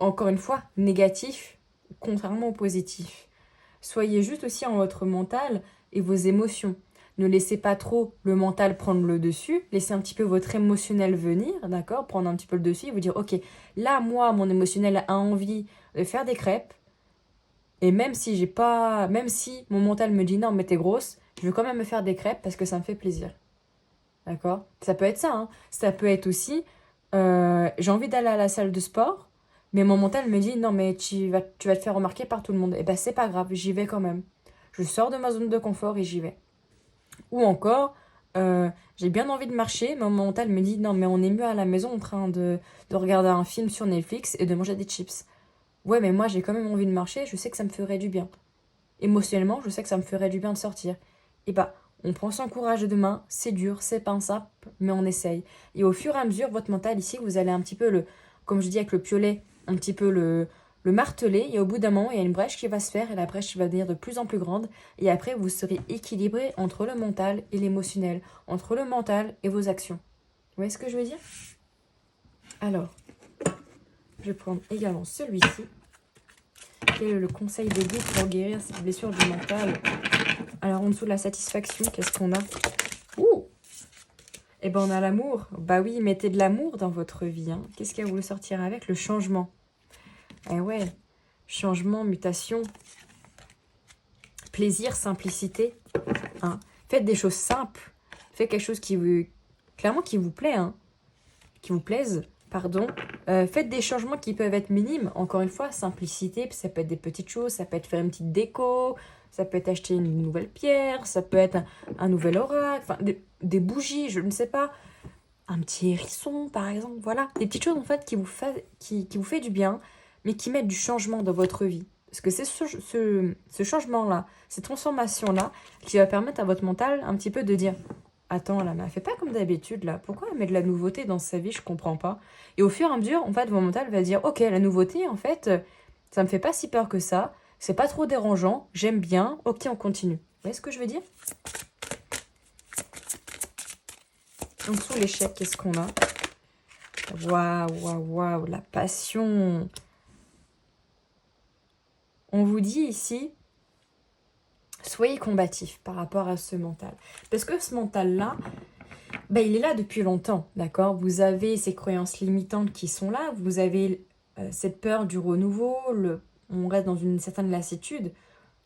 encore une fois, négatif, contrairement au positif. Soyez juste aussi en votre mental et vos émotions. Ne laissez pas trop le mental prendre le dessus. Laissez un petit peu votre émotionnel venir, d'accord? Prendre un petit peu le dessus et vous dire, ok, là, moi, mon émotionnel a envie de faire des crêpes. Et même si j'ai pas, même si mon mental me dit non, mais t'es grosse, je veux quand même me faire des crêpes parce que ça me fait plaisir. D'accord? Ça peut être ça, hein. Ça peut être aussi, j'ai envie d'aller à la salle de sport, mais mon mental me dit non, mais tu vas te faire remarquer par tout le monde. Et ben c'est pas grave, j'y vais quand même. Je sors de ma zone de confort et j'y vais. Ou encore, j'ai bien envie de marcher, mais mon mental me dit non, mais on est mieux à la maison en train de regarder un film sur Netflix et de manger des chips. Ouais, mais moi j'ai quand même envie de marcher, je sais que ça me ferait du bien. Émotionnellement, je sais que ça me ferait du bien de sortir. Et bah, on prend son courage demain, c'est dur, c'est pas simple, mais on essaye. Et au fur et à mesure, votre mental ici, vous allez un petit peu comme je dis avec le piolet, un petit peu le marteler. Et au bout d'un moment, il y a une brèche qui va se faire et la brèche va devenir de plus en plus grande. Et après, vous serez équilibré entre le mental et l'émotionnel, entre le mental et vos actions. Vous voyez ce que je veux dire? Alors, je vais prendre également celui-ci. Quel est le conseil de vie pour guérir cette blessure du mental? Alors, en dessous de la satisfaction, qu'est-ce qu'on a? Ouh! Eh ben, on a l'amour. Bah oui, mettez de l'amour dans votre vie. Hein. Qu'est-ce qu'elle voulu sortir avec? Le changement. Eh ouais, changement, mutation, plaisir, simplicité. Hein. Faites des choses simples. Faites quelque chose qui vous, clairement, qui vous plaît, hein. Qui vous plaise. Pardon. Faites des changements qui peuvent être minimes. Encore une fois, simplicité, ça peut être des petites choses, ça peut être faire une petite déco, ça peut être acheter une nouvelle pierre, ça peut être un nouvel oracle, enfin, des bougies, je ne sais pas. Un petit hérisson, par exemple. Voilà, des petites choses en fait qui vous fait du bien, mais qui mettent du changement dans votre vie. Parce que c'est ce changement-là, ces transformations-là, qui va permettre à votre mental un petit peu de dire attends, là, mais elle fait pas comme d'habitude, là. Pourquoi elle met de la nouveauté dans sa vie? Je comprends pas. Et au fur et à mesure, en fait, votre mental va dire ok, la nouveauté, en fait, ça me fait pas si peur que ça. C'est pas trop dérangeant. J'aime bien. Ok, on continue. Vous voyez ce que je veux dire? En dessous, l'échec, qu'est-ce qu'on a? Waouh, waouh, waouh, la passion. On vous dit ici, soyez combatif par rapport à ce mental. Parce que ce mental-là, ben, il est là depuis longtemps, d'accord? Vous avez ces croyances limitantes qui sont là, vous avez cette peur du renouveau, on reste dans une certaine lassitude.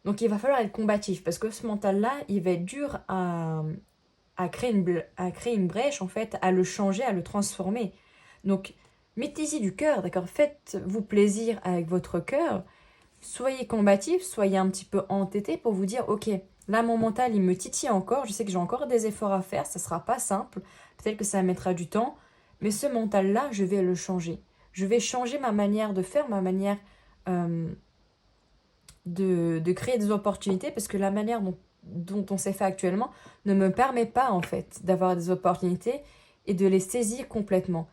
Donc il va falloir être combatif, parce que ce mental-là, il va être dur à créer une brèche, en fait, à le changer, à le transformer. Donc Mettez-y du cœur, d'accord? Faites-vous plaisir avec votre cœur. Soyez combatif, soyez un petit peu entêté pour vous dire, ok, là mon mental il me titille encore, je sais que j'ai encore des efforts à faire, ça sera pas simple, peut-être que ça mettra du temps, mais ce mental-là, je vais le changer. Je vais changer ma manière de faire, ma manière euh, de créer des opportunités, parce que la manière dont on s'est fait actuellement ne me permet pas en fait d'avoir des opportunités et de les saisir complètement.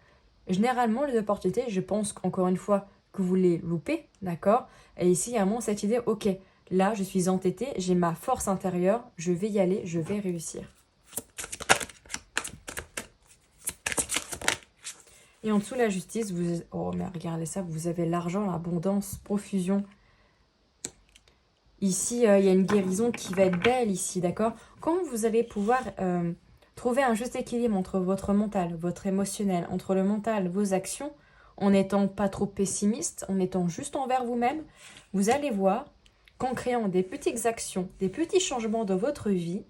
Généralement, les opportunités, je pense qu'encore une fois, que vous les loupez, d'accord? Et ici, il y a vraiment cette idée, ok, là, je suis entêtée, j'ai ma force intérieure, je vais y aller, je vais réussir. Et en dessous, la justice, vous... Oh, mais regardez ça, vous avez l'argent, l'abondance, profusion. Ici, il y a une guérison qui va être belle ici, d'accord? Quand vous allez pouvoir trouver un juste équilibre entre votre mental, votre émotionnel, entre le mental, vos actions, en n'étant pas trop pessimiste, en étant juste envers vous-même, vous allez voir qu'en créant des petites actions, des petits changements dans votre vie,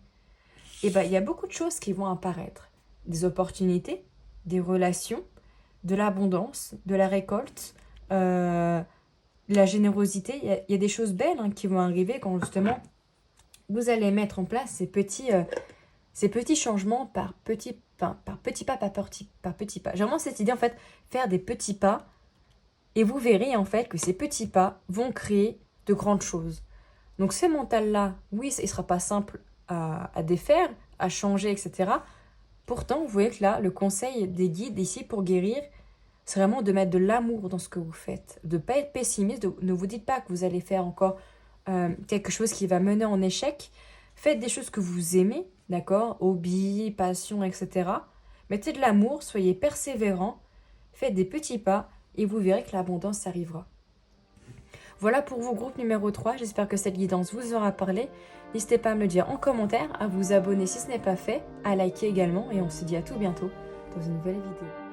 eh ben, il y a beaucoup de choses qui vont apparaître. Des opportunités, des relations, de l'abondance, de la récolte, la générosité. Il y a des choses belles qui vont arriver quand justement vous allez mettre en place ces petits changements par petits pas, par petits pas. J'ai vraiment cette idée en fait, faire des petits pas et vous verrez en fait que ces petits pas vont créer de grandes choses. Donc ce mental-là, oui, il ne sera pas simple à défaire, à changer, etc. Pourtant, vous voyez que là, le conseil des guides ici pour guérir, c'est vraiment de mettre de l'amour dans ce que vous faites, de ne pas être pessimiste, ne vous dites pas que vous allez faire encore quelque chose qui va mener en échec. Faites des choses que vous aimez, d'accord? Hobby, passion, etc. Mettez de l'amour, soyez persévérants, faites des petits pas et vous verrez que l'abondance arrivera. Voilà pour vous, groupe numéro 3. J'espère que cette guidance vous aura parlé. N'hésitez pas à me le dire en commentaire, à vous abonner si ce n'est pas fait, à liker également et on se dit à tout bientôt dans une nouvelle vidéo.